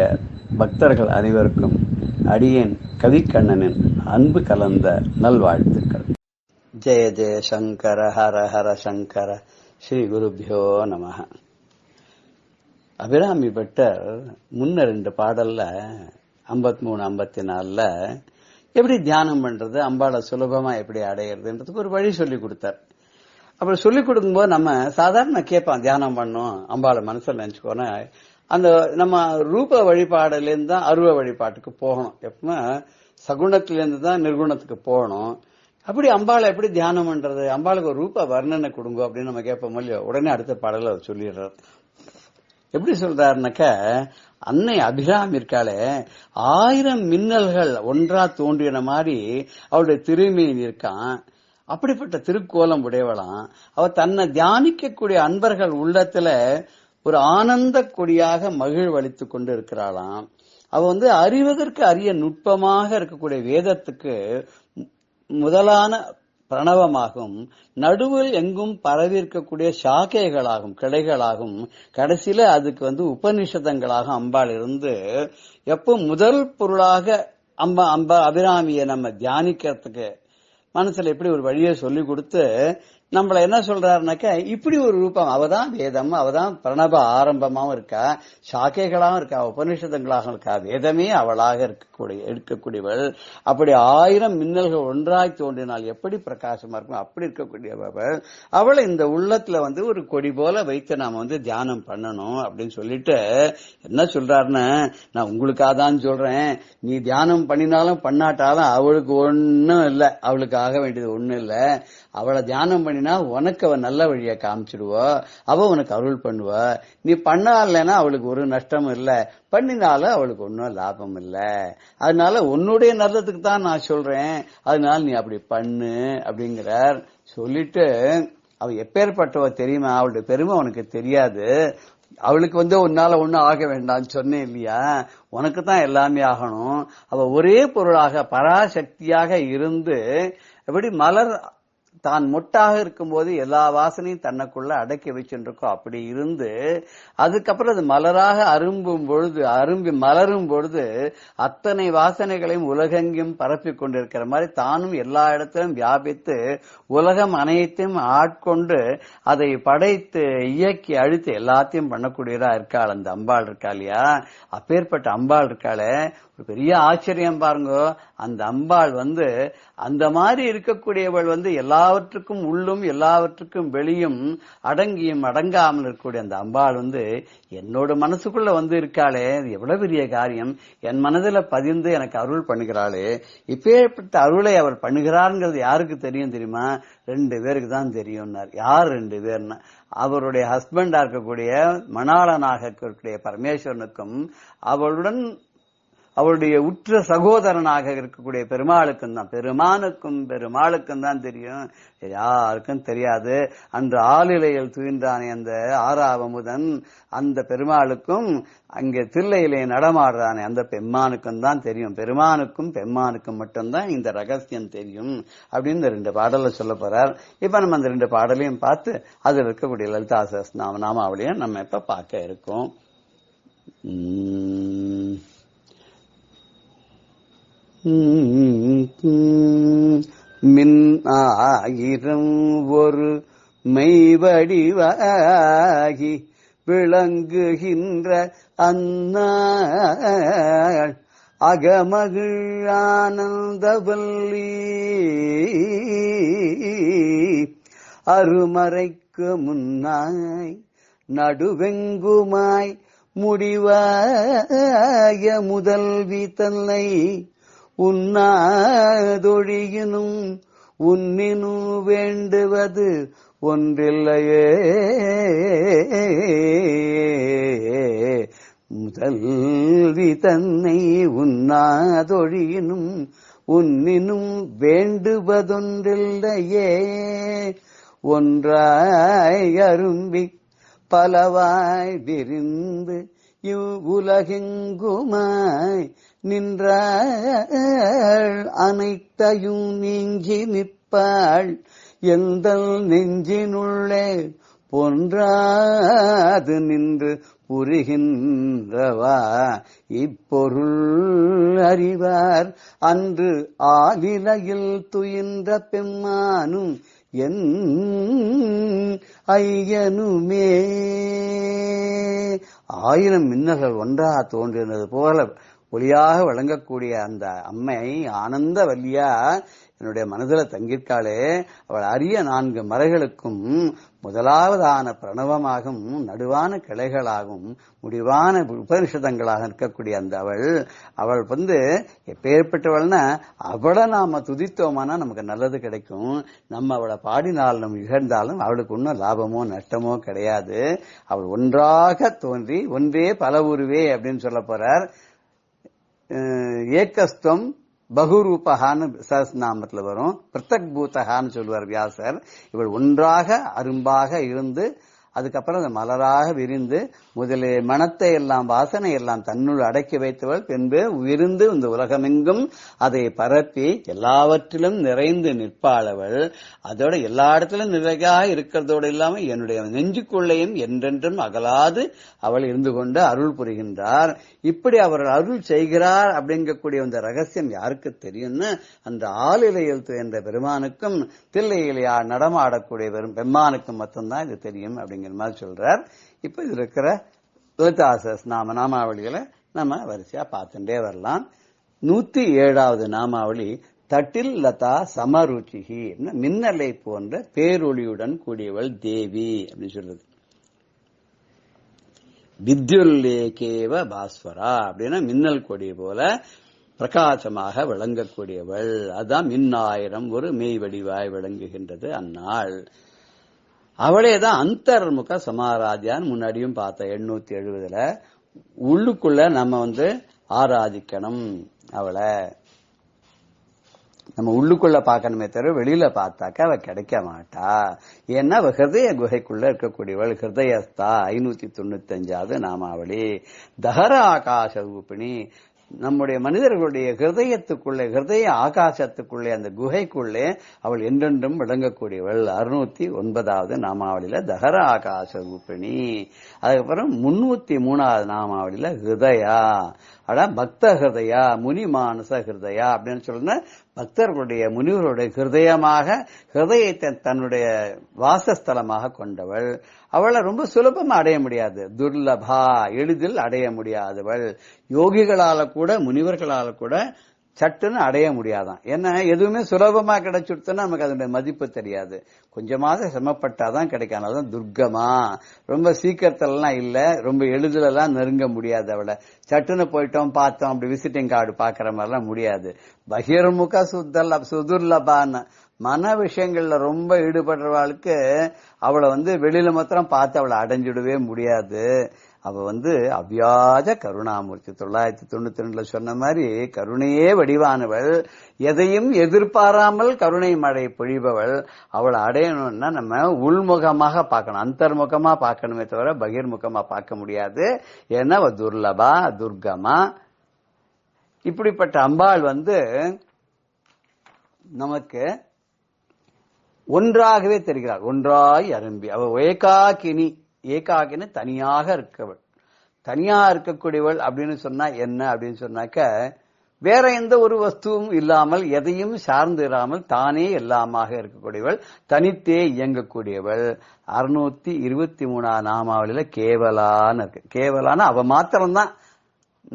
பக்தர்கள் அனைவருக்கும் அடியேன் கவிக்கண்ணனின் அன்பு கலந்த நல்வாழ்த்துக்கள். ஜெய ஜெய சங்கர, ஹர ஹர சங்கர. ஸ்ரீ குருப்யோ நமஹ. அபிராமி பட்டர் முன்ன 2 பாடல்ல 53, 54 எப்படி தியானம் பண்றது, அம்பாளை சுலபமா எப்படி அடையிறதுன்றதுக்கு ஒரு வழி சொல்லி கொடுத்தார். அப்படி சொல்லிக் கொடுக்கும்போது நம்ம சாதாரண கேட்பான், தியானம் பண்ணும், அம்பாளை மனசுல நினைச்சுக்கோனா, அந்த நம்ம ரூப வழிபாடுலேருந்து தான் அருவ வழிபாட்டுக்கு போகணும். எப்பவுமே சகுணத்திலேருந்து தான் நிர்குணத்துக்கு போகணும். அப்படி அம்பாளை எப்படி தியானம் பண்றது, அம்பாளுக்கு ஒரு ரூப வர்ணனை கொடுங்க அப்படின்னு நம்ம கேட்போம் இல்லையோ. உடனே அடுத்த பாடல அவர் சொல்லிடுறார். எப்படி சொல்றாருனாக்க, அன்னை அபிராமி இருக்காளே, 1000 மின்னல்கள் ஒன்றா தோன்றின மாதிரி அவளுடைய திருமேனி இருக்கான். அப்படிப்பட்ட திருக்கோலம் உடையவளாம். அவ தன்னை தியானிக்கக்கூடிய அன்பர்கள் உள்ளத்துல ஒரு ஆனந்த கொடியாக மகிழ்வளித்துக் கொண்டு இருக்கிறாளாம். அவ அறிவதற்கு அரிய நுட்பமாக இருக்கக்கூடிய வேதத்துக்கு முதலான பிரணவமாகும், நடுவில் எங்கும் பரவி இருக்கக்கூடிய சாக்கைகளாகும், கிளைகளாகும், கடைசியில அதுக்கு உபநிஷதங்களாக அம்பாள் இருந்து எப்போ முதல் பொருளாக அபிராமியை நம்ம தியானிக்கிறதுக்கு மனசுல எப்படி ஒரு வழியை சொல்லி கொடுத்து நம்மள என்ன சொல்றாருனாக்க, இப்படி ஒரு ரூபம், அவதான் வேதம், அவதான் பிரணவ ஆரம்பமாவும் இருக்கா, சாக்கைகளாகவும் இருக்கா, உபநிஷதங்களாகவும் இருக்கா, வேதமே அவளாக இருக்கக்கூடியவள். அப்படி 1000 மின்னல்கள் ஒன்றாய் தோன்றினால் எப்படி பிரகாசமா இருக்கும், அப்படி இருக்கக்கூடியவள். அவளை இந்த உள்ளத்துல ஒரு கொடி போல வைத்து நாம தியானம் பண்ணணும் அப்படின்னு சொல்லிட்டு என்ன சொல்றாருன்னு, நான் உங்களுக்காக தான் சொல்றேன், நீ தியானம் பண்ணினாலும் பண்ணாட்டாலும் அவளுக்கு ஒன்னும் இல்லை, அவளுக்கு ஆக வேண்டியது ஒண்ணும் இல்லை. அவளை தியானம் பண்ணினா உனக்கு அவ நல்ல வழியை காமிச்சிடுவா, அவ உனக்கு அருள் பண்ணுவா. நீ பண்ணாலன்னா அவளுக்கு ஒரு நஷ்டமும் இல்லை, பண்ணினாலும் அவளுக்கு ஒன்னும் லாபம் இல்லை. அதனால உன்னுடைய நல்லதுக்கு தான் நான் சொல்றேன், அதனால நீ அப்படி பண்ணு அப்படிங்கிறார். சொல்லிட்டு அவ எப்பேற்பட்டவ தெரியுமா, அவளுடைய பெருமை உனக்கு தெரியாது, அவளுக்கு உன்னால ஒன்னும் ஆக வேண்டாம்னு சொன்னேன் இல்லையா, உனக்கு தான் எல்லாமே ஆகணும். அவ ஒரே பொருளாக பராசக்தியாக இருந்து எப்படி மலர் தான் மொட்டாக இருக்கும்போது எல்லா வாசனையும் தன்னுக்குள்ள அடக்கி வச்சுருக்கோம், அப்படி இருந்து அதுக்கப்புறம் அது மலராக அரும்பி மலரும் பொழுது அத்தனை வாசனைகளையும் உலகெங்கும் பரப்பி கொண்டிருக்கிற மாதிரி தானும் எல்லா இடத்திலும் வியாபித்து உலகம் அனைத்தையும் ஆட்கொண்டு அதை படைத்து இயக்கி அழித்து எல்லாத்தையும் பண்ணக்கூடியதா இருக்காள் அந்த அம்பாள் இருக்கா இல்லையா. அப்பேற்பட்ட அம்பாள் இருக்காளே, ஒரு பெரிய ஆச்சரியம் பாருங்க. அந்த அம்பாள் அந்த மாதிரி இருக்கக்கூடியவள் எல்லாவற்றுக்கும் உள்ளும் எல்லாவற்றுக்கும் வெளியும் அடங்கியும் அடங்காமல் இருக்கக்கூடிய அந்த அம்பாள் என்னோட மனசுக்குள்ள இருக்காளே, அது எவ்வளவு பெரிய காரியம். என் மனதில் பதிந்து எனக்கு அருள் பண்ணுகிறாளே, இப்பேற்பட்ட அருளை அவள் பண்ணுகிறாருங்கிறது யாருக்கு தெரியும் தெரியுமா? 2 பேருக்கு தான் தெரியும். யார் 2 பேர்னா, அவருடைய ஹஸ்பண்டா இருக்கக்கூடிய மணாளனாக இருக்கக்கூடிய பரமேஸ்வரனுக்கும் அவளுடன் அவளுடைய உற்ற சகோதரனாக இருக்கக்கூடிய பெருமாளுக்கும் தான், பெருமாளுக்கும் தான் தெரியும், யாருக்கும் தெரியாது. அன்று ஆளிலையில் துயின்றானே அந்த 6ஆவமுதன், அந்த பெருமாளுக்கும் அங்கே தில்லையிலே நடமாடுறானே அந்த பெம்மானுக்கும் தான் தெரியும். பெம்மானுக்கும் மட்டும்தான் இந்த ரகசியம் தெரியும் அப்படின்னு இந்த 2 பாடலை சொல்ல போறார். இப்ப நம்ம அந்த 2 பாடலையும் பார்த்து அதில் இருக்கக்கூடிய லலிதா சஹஸ்ரநாம நாமாவளியும் நம்ம இப்ப பார்க்க இருக்கோம். மின் 1000 ஒரு மெய்வடிவாகி விளங்குகின்ற அந்நாள் அகமகிழ் ஆனந்தவல்லி அருமறைக்கு முன்னாய் நடுவெங்குமாய் முடிவாய முதல்வி தன்னை உன்னாதொழியினும் உன்னினும் வேண்டுவது ஒன்றில்லையே. முதல்வி தன்னை உன்னாதொழியினும் உன்னினும் வேண்டுவதொன்றில்லையே. ஒன்றாய் அரும்பி பலவாய் விரிந்து இவ்வுலகெங்குமாய் நின்றாள் அனைத்தையும் நீங்கி நிற்பாள் எந்தல் நெஞ்சினுள்ளே பொன்றாது நின்று புரிகின்றவா இப்பொருள் அறிவார் அன்று ஆலிலையில் துயின்ற பெம்மானும் என் ஐயனுமே. 1000 மின்னல்கள் ஒன்றாக தோன்றினது போல ஒளியாக விளங்கக்கூடிய அந்த அம்மை ஆனந்த வல்லியா என்னுடைய மனதில் தங்கியிருக்காளே அவள் அரிய 4 மறைகளுக்கும் முதலாவதான பிரணவமாகும், நடுவான கிளைகளாகும், முடிவான உபனிஷதங்களாக இருக்கக்கூடிய அந்த அவள் எப்பேற்பட்டவள்னா அவளை நாம துதித்தோமானா நமக்கு நல்லது கிடைக்கும். நம்ம அவளை பாடினால் நம்ம இகழ்ந்தாலும் அவளுக்கு ஒன்றும் லாபமோ நஷ்டமோ கிடையாது. அவள் ஒன்றாக தோன்றி ஒன்றே பல உருவே அப்படின்னு சொல்ல போறார். ஏகஸ்துவம் பகுரூபகான்னு சஹஸ்ரநாமத்துல வரும். பிரத்தக் பூதகான்னு சொல்லுவார் வியாசர். இவள் ஒன்றாக அரும்பாக இருந்து அதுக்கப்புறம் அந்த மலராக விரிந்து முதலே மனத்தை எல்லாம் வாசனை எல்லாம் தன்னுள் அடக்கி வைத்தவள், பின்பு விருந்து இந்த உலகமெங்கும் அதை பரப்பி எல்லாவற்றிலும் நிறைந்து நிற்பாளவள். அதோட எல்லா இடத்திலும் நிறைவாக இருக்கிறதோடு இல்லாமல் என்னுடைய நெஞ்சுக்குள்ளேயும் என்றென்றும் அகலாது அவள் இருந்து கொண்டு அருள் புரிகின்றார். இப்படி அவர் அருள் செய்கிறார் அப்படிங்கக்கூடிய அந்த ரகசியம் யாருக்கு தெரியும்னு அந்த ஆளிலையில் என்ற பெருமானுக்கும் தில்லையிலையா நடமாடக்கூடிய பெருமானுக்கும் மட்டும்தான் இது தெரியும் அப்படிங்கிற மாதிரி சொல்றார். இப்ப இது இருக்கிற லலிதா சஹஸ்ரநாம நாமாவளிகளை நம்ம வரிசையா பார்த்துட்டே வரலாம். 107வது நாமாவளி தட்டில் லதா சமருச்சிகி, மின்னலை போன்ற பேரொளியுடன் கூடியவள் தேவி அப்படின்னு சொல்றது. வித்யுல்லேகேவ பாஸ்வரா அப்படின்னா மின்னல் கொடி போல பிரகாசமாக விளங்கக்கூடியவள். அதான் மின்னாயிரம் ஒரு மெய் வடிவாய் விளங்குகின்றது அந்நாள். அவளேதான் அந்தர்முக சமாராத்தியான்னு முன்னாடியும் பார்த்தோம் 870ல. உள்ளுக்குள்ள நம்ம ஆராதிக்கணும் அவளை. நம்ம உள்ளுக்குள்ள பார்க்கணுமே தவிர வெளியில பார்த்தாக்க அவ கிடைக்க மாட்டா. ஏன்னா அவ ஹிருதய குகைக்குள்ள இருக்கக்கூடியவள். ஹிருதயஸ்தா 595வது நாமாவளி. தஹர ஆகாச ரூபிணி, நம்முடைய மனிதர்களுடைய ஹிருதயத்துக்குள்ளே ஹிருதய ஆகாசத்துக்குள்ளே அந்த குகைக்குள்ளே அவள் என்றென்றும் விளங்கக்கூடியவள். 609வது நாமாவளியில தஹர ஆகாச ரூபிணி. அதுக்கப்புறம் 303வது நாமாவளியில ஹிருதயா, பக்த ஹிருதயா, முனி மானச ஹிருதயா அப்படின்னு சொல்ற பக்தர்களுடைய முனிவருடைய ஹிருதயமாக ஹிருதயத்தை தன்னுடைய வாசஸ்தலமாக கொண்டவள். அவளை ரொம்ப சுலபமா அடைய முடியாது. துர்லபா, எளிதில் அடைய முடியாதவள். யோகிகளால கூட முனிவர்களால கூட சட்டுன்னு அடைய முடியாதான். ஏன்னா எதுவுமே சுலபமா கிடைச்சுடுத்துன்னா நமக்கு அதனுடைய மதிப்பு தெரியாது. கொஞ்சமாவது சிரமப்பட்டாதான் கிடைக்கும். அதான் துர்கமா, ரொம்ப சீக்கிரத்திலாம் இல்ல, ரொம்ப எளிதிலெல்லாம் நெருங்க முடியாது. அவளை சட்டுன்னு போயிட்டோம் பார்த்தோம் அப்படி விசிட்டிங் கார்டு பாக்குற மாதிரிலாம் முடியாது. பகிர்முக சுதுர்லபான்னு மன விஷயங்கள்ல ரொம்ப ஈடுபடுறவாளுக்கு அவளை வெளியில மாத்திரம் பார்த்து அவளை அடைஞ்சிடவே முடியாது. அவ அவ்யாஜ கருணாமூர்த்தி 992 சொன்ன மாதிரி கருணையே வடிவானவள். எதையும் எதிர்பாராமல் கருணை மழை பொழிபவள். அவளை அடையணும்னா நம்ம உள்முகமாக பார்க்கணும், அந்தர்முகமா பார்க்கணுமே தவிர பகிர்முகமா பார்க்க முடியாது. ஏன்னா அவ துர்லபா, துர்கமா. இப்படிப்பட்ட அம்பாள் நமக்கு ஒன்றாகவே தெரிகிறாள். ஒன்றாய் அரும்பி அவ ஏகாக்கினி. ஏகாக்கினி தனியாக இருக்கவள், தனியா இருக்கக்கூடியவள் அப்படின்னு சொன்னா என்ன அப்படின்னு சொன்னாக்க வேற எந்த ஒரு வஸ்துவும் இல்லாமல் எதையும் சார்ந்து இராமல் தானே எல்லாமாக இருக்கக்கூடியவள், தனித்தே இயங்கக்கூடியவள். 623 நாமாவளியில கேவலான்னு இருக்கு. கேவலான அவ மாத்திரம்தான்,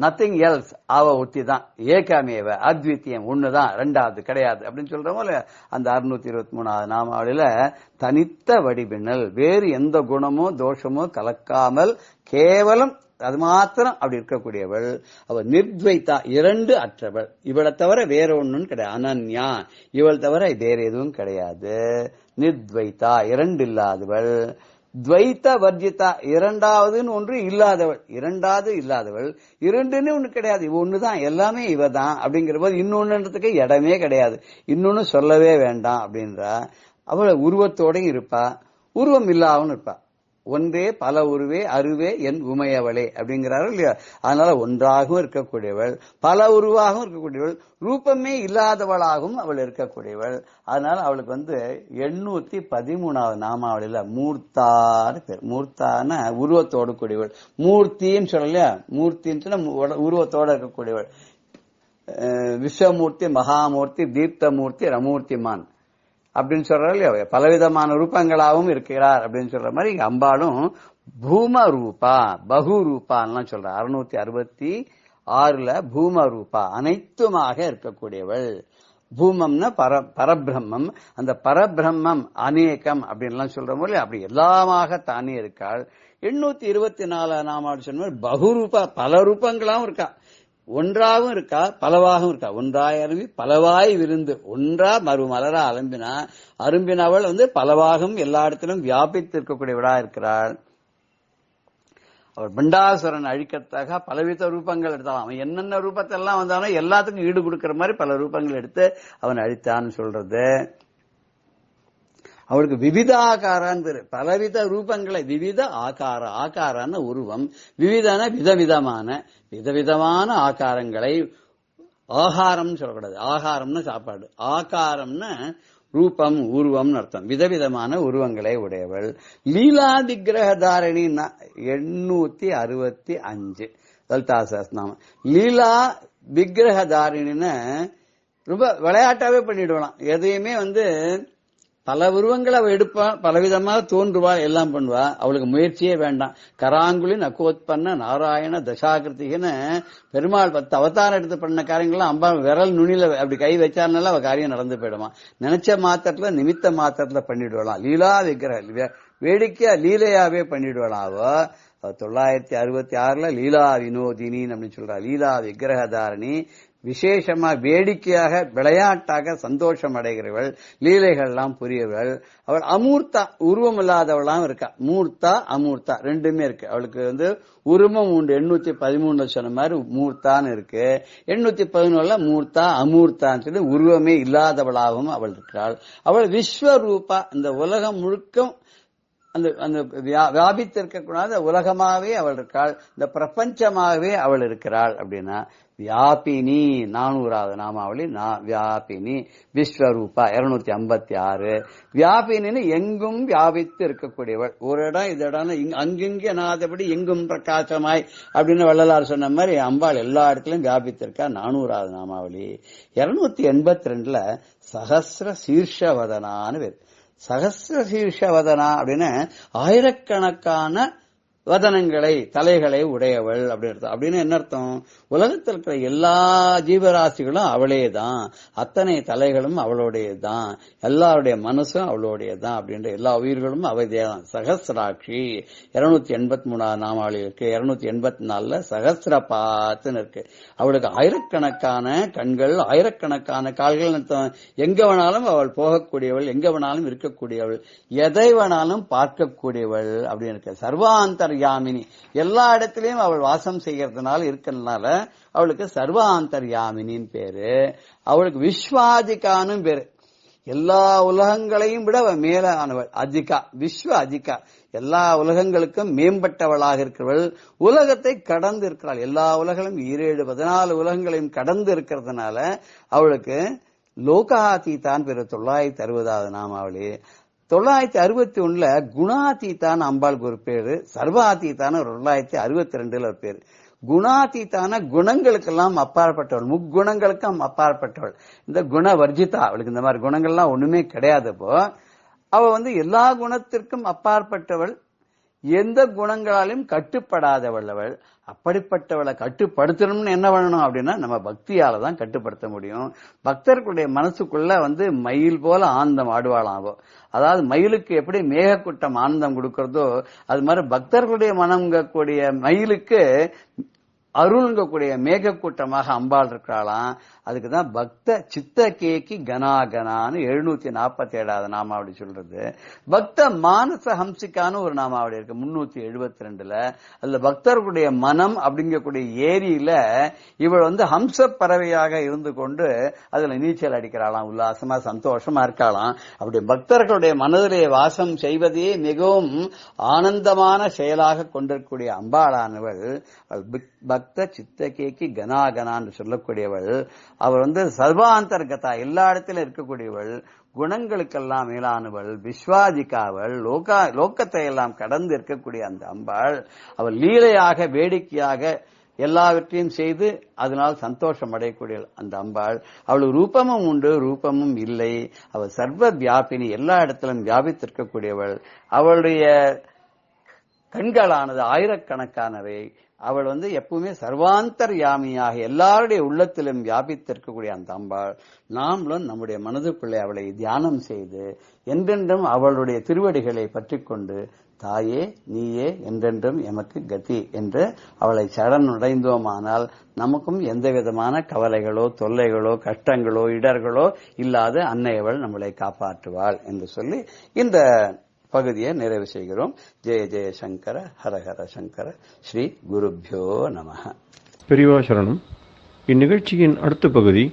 நத்திங் எல்ஸ். அவ ஒட்டி தான். ஏகாமேவ அத்வித்தியம், ஒண்ணுதான், ரெண்டாவது கிடையாது அப்படின்னு சொல்றோம்ல. அந்த 623 நாமாவளியில தனித்த வடிவினல், வேறு எந்த குணமோ தோஷமோ கலக்காமல் கேவலம் அது மாத்திரம் அப்படி இருக்கக்கூடியவள். அவ நிர்த்வைத்தா, 2 அற்றவள். இவளை தவிர வேற ஒண்ணும் கிடையாது. அனன்யா, இவள் தவிர வேற எதுவும் கிடையாது. நிர்த்வைத்தா, 2 இல்லாதவள். துவைத்த வர்ஜிதா, 2வதுன்னு ஒன்று இல்லாதவள். 2வது இல்லாதவள், 2ன்னு ஒண்ணு கிடையாது, இவ ஒண்ணுதான், எல்லாமே இவதான் அப்படிங்கிற போது இன்னொன்னுன்றதுக்கு இடமே கிடையாது. இன்னொன்னு சொல்லவே வேண்டாம் அப்படின்றா. அவள் உருவத்தோட இருப்பா, உருவம் இல்லாமல் இருப்பா. ஒன்றே பல உருவே அருவே என் உமையவளே அப்படிங்கிறார்கள் இல்லையா. அதனால ஒன்றாகவும் இருக்கக்கூடியவள், பல உருவாகவும் இருக்கக்கூடியவள், ரூபமே இல்லாதவளாகவும் அவள் இருக்கக்கூடியவள். அதனால அவளுக்கு 813வது நாமாவளியில மூர்த்தான்னு பேர். மூர்த்தான உருவத்தோடு கூடியவள். மூர்த்தின்னு சொல்லலையா, மூர்த்தின்னு சொன்னா உருவத்தோட இருக்கக்கூடியவள். விஸ்வமூர்த்தி, மகாமூர்த்தி, தீப்தமூர்த்தி, ரமூர்த்திமான் அப்படின்னு சொல்றாரு இல்லையா. பலவிதமான ரூபங்களாகவும் இருக்கிறார் அப்படின்னு சொல்ற மாதிரி இங்க அம்பாளும் பூம ரூபா, பகு ரூபான்லாம் சொல்ற. 666 பூம ரூபா, அனைத்துமாக இருக்கக்கூடியவள். பூமம்னா பரபிரம்மம். அந்த பரபிரம்மம் அநேகம் அப்படின்லாம் சொல்ற போது அப்படி எல்லாமாக தானே இருக்காள். 824 நாமாவளி சொன்ன மாதிரி பகுரூபா, பல ரூபங்களாவும் இருக்கா. ஒன்றாகவும் இருக்கா, பலவாகவும் இருக்கா. ஒன்றாய் அரும்பி பலவாய் விருந்து, ஒன்றா மறுமலரா அரும்பினவள் பலவாகவும் எல்லா இடத்திலும் வியாபித்து இருக்கக்கூடியவளா இருக்கிறாள். அவர் பண்டாசுரன் அழிக்கிறதுக்காக பலவித ரூபங்கள் எடுத்தான். அவன் என்னென்ன ரூபத்தெல்லாம் வந்தானோ எல்லாத்துக்கும் ஈடு கொடுக்கிற மாதிரி பல ரூபங்கள் எடுத்து அவன் அழித்தான்னு சொல்றது. அவளுக்கு விவித ஆகாரான்னு பேரு. பலவித ரூபங்களை, விவித ஆகாரான உருவம், விவிதான விதவிதமான ஆகாரங்களை. ஆகாரம் சொல்லக்கூடாது, ஆகாரம்னு சாப்பாடு, ஆகாரம்னு ரூபம் உருவம்னு அர்த்தம். விதவிதமான உருவங்களை உடையவள். லீலா விக்கிரகதாரணி 865 லலிதா சஹஸ்ரநாமம். லீலா விக்கிரகதாரிணின்னு ரொம்ப விளையாட்டாவே பண்ணிடுவான். எதையுமே பல உருவங்களை அவ எடுப்பா, பலவிதமாக தோன்றுவா, எல்லாம் பண்ணுவா. அவளுக்கு முயற்சியே வேண்டாம். கராங்குலி நக்கோத்பன்ன நாராயண தசாகிருத்தின்னு பெருமாள் 10 அவதாரம் எடுத்து பண்ண காரியங்கள்லாம் அம்பா விரல் நுனியில அப்படி கை வச்சாருனால அவ காரியம் நடந்து போயிடுமா. நினைச்ச மாத்திரத்துல நிமித்த மாத்திரத்துல பண்ணிடுவாளாம். லீலா விக்கிரக வேடிக்கையா லீலையாவே பண்ணிடுவாளாம். அவ 966 லீலா வினோதினி அப்படின்னு சொல்றா. லீலா விக்கிரகதாரணி, விசேஷமா வேடிக்கையாக விளையாட்டாக சந்தோஷம் அடைகிறவள், லீலைகள் எல்லாம் புரியவள். அவள் அமூர்த்தா, உருவம் இல்லாதவளாம் இருக்கா. மூர்த்தா அமூர்த்தா ரெண்டுமே இருக்கு. அவளுக்கு உருவம் உண்டு. 813 சொன்ன மாதிரி மூர்த்தான்னு இருக்கு. 811 மூர்த்தா அமூர்த்தான்னு சொல்லி உருவமே இல்லாதவளாகவும் அவள் இருக்கிறாள். அவள் விஸ்வரூபா, இந்த உலகம் முழுக்க அந்த வியாபித்திருக்கக்கூடாத உலகமாவே அவள் இருக்காள். இந்த பிரபஞ்சமாகவே அவள் இருக்கிறாள். அப்படின்னா வியாபினி 400வது நாமாவளி வியாபினி விஸ்வரூபா 256. வியாபினின்னு எங்கும் வியாபித்து இருக்கக்கூடியவள். ஒரு இடம் இது இடம் அங்கிங்கே நாதபடி எங்கும் பிரகாசமாய் அப்படின்னு வள்ளலார் சொன்ன மாதிரி அம்பாள் எல்லா இடத்துலயும் வியாபித்திருக்கா. 400வது நாமாவளி. 282 சகஸ்ர சீர்ஷவதனான்னு பேர். சகஸ்ர சீர்ஷவதனா அப்படின்னு ஆயிரக்கணக்கான வதனங்களை, தலைகளை உடையவள் அப்படின்னு என்ன அர்த்தம்? உலகத்தில் இருக்கிற எல்லா ஜீவராசிகளும் அவளேதான், அத்தனை தலைகளும் அவளுடையதான், எல்லாருடைய மனசும் அவளுடையதான் அப்படின்ற எல்லா உயிர்களும் அவதேதான். சகஸ்ராட்சி 283 நாமாவளி இருக்கு. 284 சகஸ்ரபாத்துன்னு இருக்கு. அவளுக்கு ஆயிரக்கணக்கான கண்கள், ஆயிரக்கணக்கான கால்கள் அர்த்தம். எங்க வேணாலும் அவள் போகக்கூடியவள், எங்க வேணாலும் இருக்கக்கூடியவள், எதை வேணாலும் பார்க்கக்கூடியவள் அப்படின்னு இருக்கு. சர்வாந்தர் யாமினி, எல்லா இடத்திலையும் அவள் வாசம் செய்யறதுனால இருக்கிறதுனால அவளுக்கு சர்வாந்தர் யாமினின்னு பேரு. அவளுக்கு விஸ்வாதிகான்னு பேரு. எல்லா உலகங்களையும் விட அவள் மேலானவள். அதிகா, விஸ்வ அதிகா, எல்லா உலகங்களுக்கும் மேம்பட்டவளாக இருக்கிறவள். உலகத்தை கடந்து இருக்கிறாள். எல்லா உலகளும் 14 உலகங்களையும் கடந்து இருக்கிறதுனால அவளுக்கு லோகாதீதான் பேரு. 960வது நாமாவளி. 961 குணாதீதான் அம்பாளுக்கு ஒரு பேரு. சர்வாதீதான 962 ஒரு பேரு. குணாதீதான குணங்களுக்கெல்லாம் அப்பாற்பட்டவள், முக்குணங்களுக்கும் அப்பாற்பட்டவள். இந்த குண வர்ஜிதா, அவளுக்கு இந்த மாதிரி குணங்கள்லாம் ஒண்ணுமே கிடையாதப்போ அவ எல்லா குணத்திற்கும் அப்பாற்பட்டவள், எந்த குணங்களாலும் கட்டுப்படாதவள் அவள். அப்படிப்பட்டவளை கட்டுப்படுத்தணும்னு என்ன பண்ணணும் அப்படின்னா நம்ம பக்தியால தான் கட்டுப்படுத்த முடியும். பக்தர்களுடைய மனசுக்குள்ள மயில் போல ஆனந்தம் ஆடுவாளாவோ. அதாவது மயிலுக்கு எப்படி மேகக்கூட்டம் ஆனந்தம் கொடுக்கறதோ அது மாதிரி பக்தர்களுடைய மனம்கக்கூடிய மயிலுக்கு அருள்ங்கக்கூடிய மேகக்கூட்டமாக அம்பாள் இருக்கிறாளாம். அதுக்குதான் பக்த சித்த கேக்கி கனாகனான்னு 747வது நாமாவளி சொல்றது. பக்த மானச ஹம்சிக்கான்னு ஒரு நாமாவளி இருக்கு 372. அதுல பக்தர்களுடைய மனம் அப்படிங்கக்கூடிய ஏரியில இவள் ஹம்ச பறவையாக இருந்து கொண்டு அதுல நீச்சல் அடிக்கிறாளாம், உல்லாசமா சந்தோஷமா இருக்காளாம். அப்படி பக்தர்களுடைய மனதிலே வாசம் செய்வதே மிகவும் ஆனந்தமான செயலாக கொண்டிருக்கக்கூடிய அம்பாளானவள் பக்த சித்த கேக்கி கனாகனான்னு சொல்லக்கூடியவள். அவர் சர்வாந்தர்கதா, எல்லா இடத்திலும் இருக்கக்கூடியவள், குணங்களுக்கெல்லாம் மேலானவள், விஸ்வாதிகாவள், லோக்கத்தை எல்லாம் கடந்து இருக்கக்கூடிய அந்த அம்பாள். அவள் லீலையாக வேடிக்கையாக எல்லாவற்றையும் செய்து அதனால் சந்தோஷம் அடையக்கூடிய அந்த அம்பாள். அவளுக்கு ரூபமும் உண்டு, ரூபமும் இல்லை. அவள் சர்வ வியாபினி, எல்லா இடத்திலும் வியாபித்திருக்கக்கூடியவள். அவளுடைய கண்களானது ஆயிரக்கணக்கானவை. அவள் எப்பவுமே சர்வாந்தர்யாமியாக எல்லாருடைய உள்ளத்திலும் வியாபித்திருக்கக்கூடிய அந்த அம்பாள், நாமளும் நம்முடைய மனதுக்குள்ளே அவளை தியானம் செய்து என்றென்றும் அவளுடைய திருவடிகளை பற்றி கொண்டு தாயே நீயே என்றென்றும் எமக்கு கதி என்று அவளை சரணடைந்தோமானால் நமக்கும் எந்த விதமான கவலைகளோ தொல்லைகளோ கஷ்டங்களோ இடர்களோ இல்லாத அன்னையவள் நம்மளை காப்பாற்றுவாள் என்று சொல்லி இந்த பகுதியை நிறைவு செய்கிறோம். ஜெய ஜெய சங்கர ஹர ஹர சங்கர. ஸ்ரீ குருப்யோ நமஹ. பெரியவா சரணம். இந்நிகழ்ச்சியின் அடுத்த பகுதி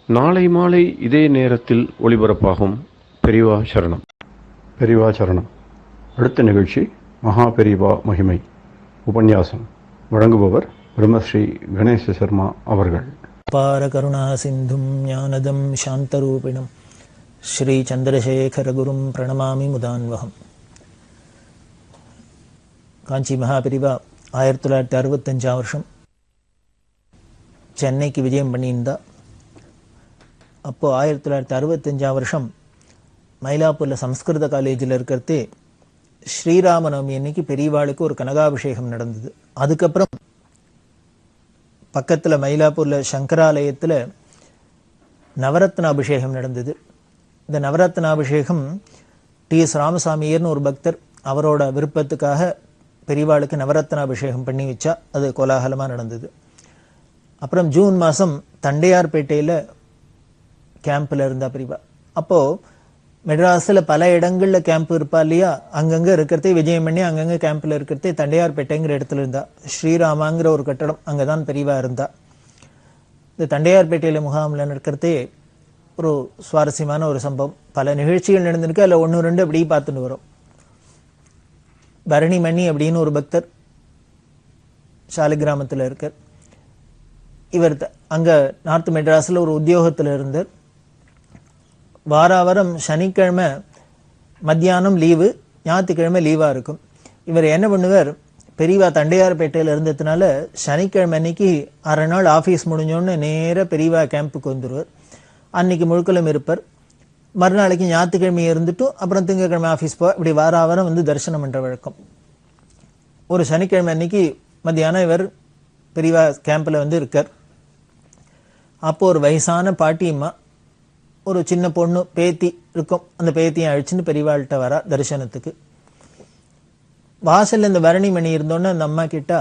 நாளை மாலை இதே நேரத்தில் ஒளிபரப்பாகும். பெரியவா சரணம். பெரியவா சரணம். அடுத்த நிகழ்ச்சி மகா பெரியவா மகிமை உபன்யாசம். வழங்குபவர் பிரம்மஸ்ரீ கணேச சர்மா அவர்கள். அபார கருணா சிந்தும் ஞானதம் சாந்தரூபிணம் ஸ்ரீ சந்திரசேகரகுரும் பிரணமாமி முதான்வகம். காஞ்சி மகாபெரிவா 1965 வருஷம் சென்னைக்கு விஜயம் பண்ணியிருந்தா. அப்போ 1965 வருஷம் மயிலாப்பூரில் சம்ஸ்கிருத காலேஜில் இருக்கிறதே ஸ்ரீராமநவமி அன்னைக்கு பெரியவாளுக்கு ஒரு கனகாபிஷேகம் நடந்தது. அதுக்கப்புறம் பக்கத்தில் மயிலாப்பூரில் சங்கராலயத்தில் நவரத்ன அபிஷேகம் நடந்தது. இந்த நவரத்னாபிஷேகம் டி.எஸ். ராமசாமியர்னு ஒரு பக்தர் அவரோட விருப்பத்துக்காக பெரியவாளுக்கு நவரத்னாபிஷேகம் பண்ணி வச்சா. அது கோலாகலமாக நடந்தது. அப்புறம் ஜூன் மாதம் தண்டையார்பேட்டையில் கேம்பில் இருந்தா பெரியவா. அப்போது மெட்ராஸில் பல இடங்களில் கேம்ப் இருப்பா இல்லையா, அங்கங்கே இருக்கிறதே விஜயம் பண்ணி அங்கங்கே கேம்பில் இருக்கிறதே தண்டையார்பேட்டைங்கிற இடத்துல இருந்தா. ஸ்ரீராமாங்கிற ஒரு கட்டடம் அங்கே தான் பெரியவா இருந்தா. இந்த தண்டையார்பேட்டையில் முகாமில் இருக்கிறதே ஒரு சுவாரஸ்யமான ஒரு சம்பவம். பல நிகழ்ச்சிகள் நடந்திருக்கு, அதில் 1-2 அப்படி பார்த்துட்டு வரும். பரணிமணி அப்படின்னு ஒரு பக்தர் சாலிகிராமத்தில் இருக்கார். இவர் அங்கே நார்த் மெட்ராஸில் ஒரு உத்தியோகத்தில் இருந்தார். வாரம் சனிக்கிழமை மத்தியானம் லீவு, ஞாயிற்றுக்கிழமை லீவாக இருக்கும். இவர் என்ன பண்ணுவார், பெரியவா தண்டையார்பேட்டையில் இருந்ததுனால சனிக்கிழமை அன்னைக்கு அரை நாள் ஆஃபீஸ் முடிஞ்சோன்னு நேராக பெரியவா கேம்புக்கு வந்துடுவார். அன்னைக்கு முழுக்கலும் இருப்பார். மறுநாளைக்கு ஞாயிற்றுக்கிழமை இருந்துட்டும் அப்புறம் திங்கக்கிழமை ஆஃபீஸ் போவார். இப்படி வாரம் தரிசனம் பண்ணுற வழக்கம். ஒரு சனிக்கிழமை அன்னைக்கு மத்தியானம் இவர் பெரியவா கேம்பில் இருக்கார். அப்போது ஒரு வயசான பாட்டியம்மா, ஒரு சின்ன பொண்ணு பேத்தி இருக்கும், அந்த பேத்தியை அழிச்சுன்னு பெரியவாள்கிட்ட வரா தரிசனத்துக்கு. வாசலில் இந்த பரணிமணி இருந்தோன்னு அந்த அம்மா கிட்ட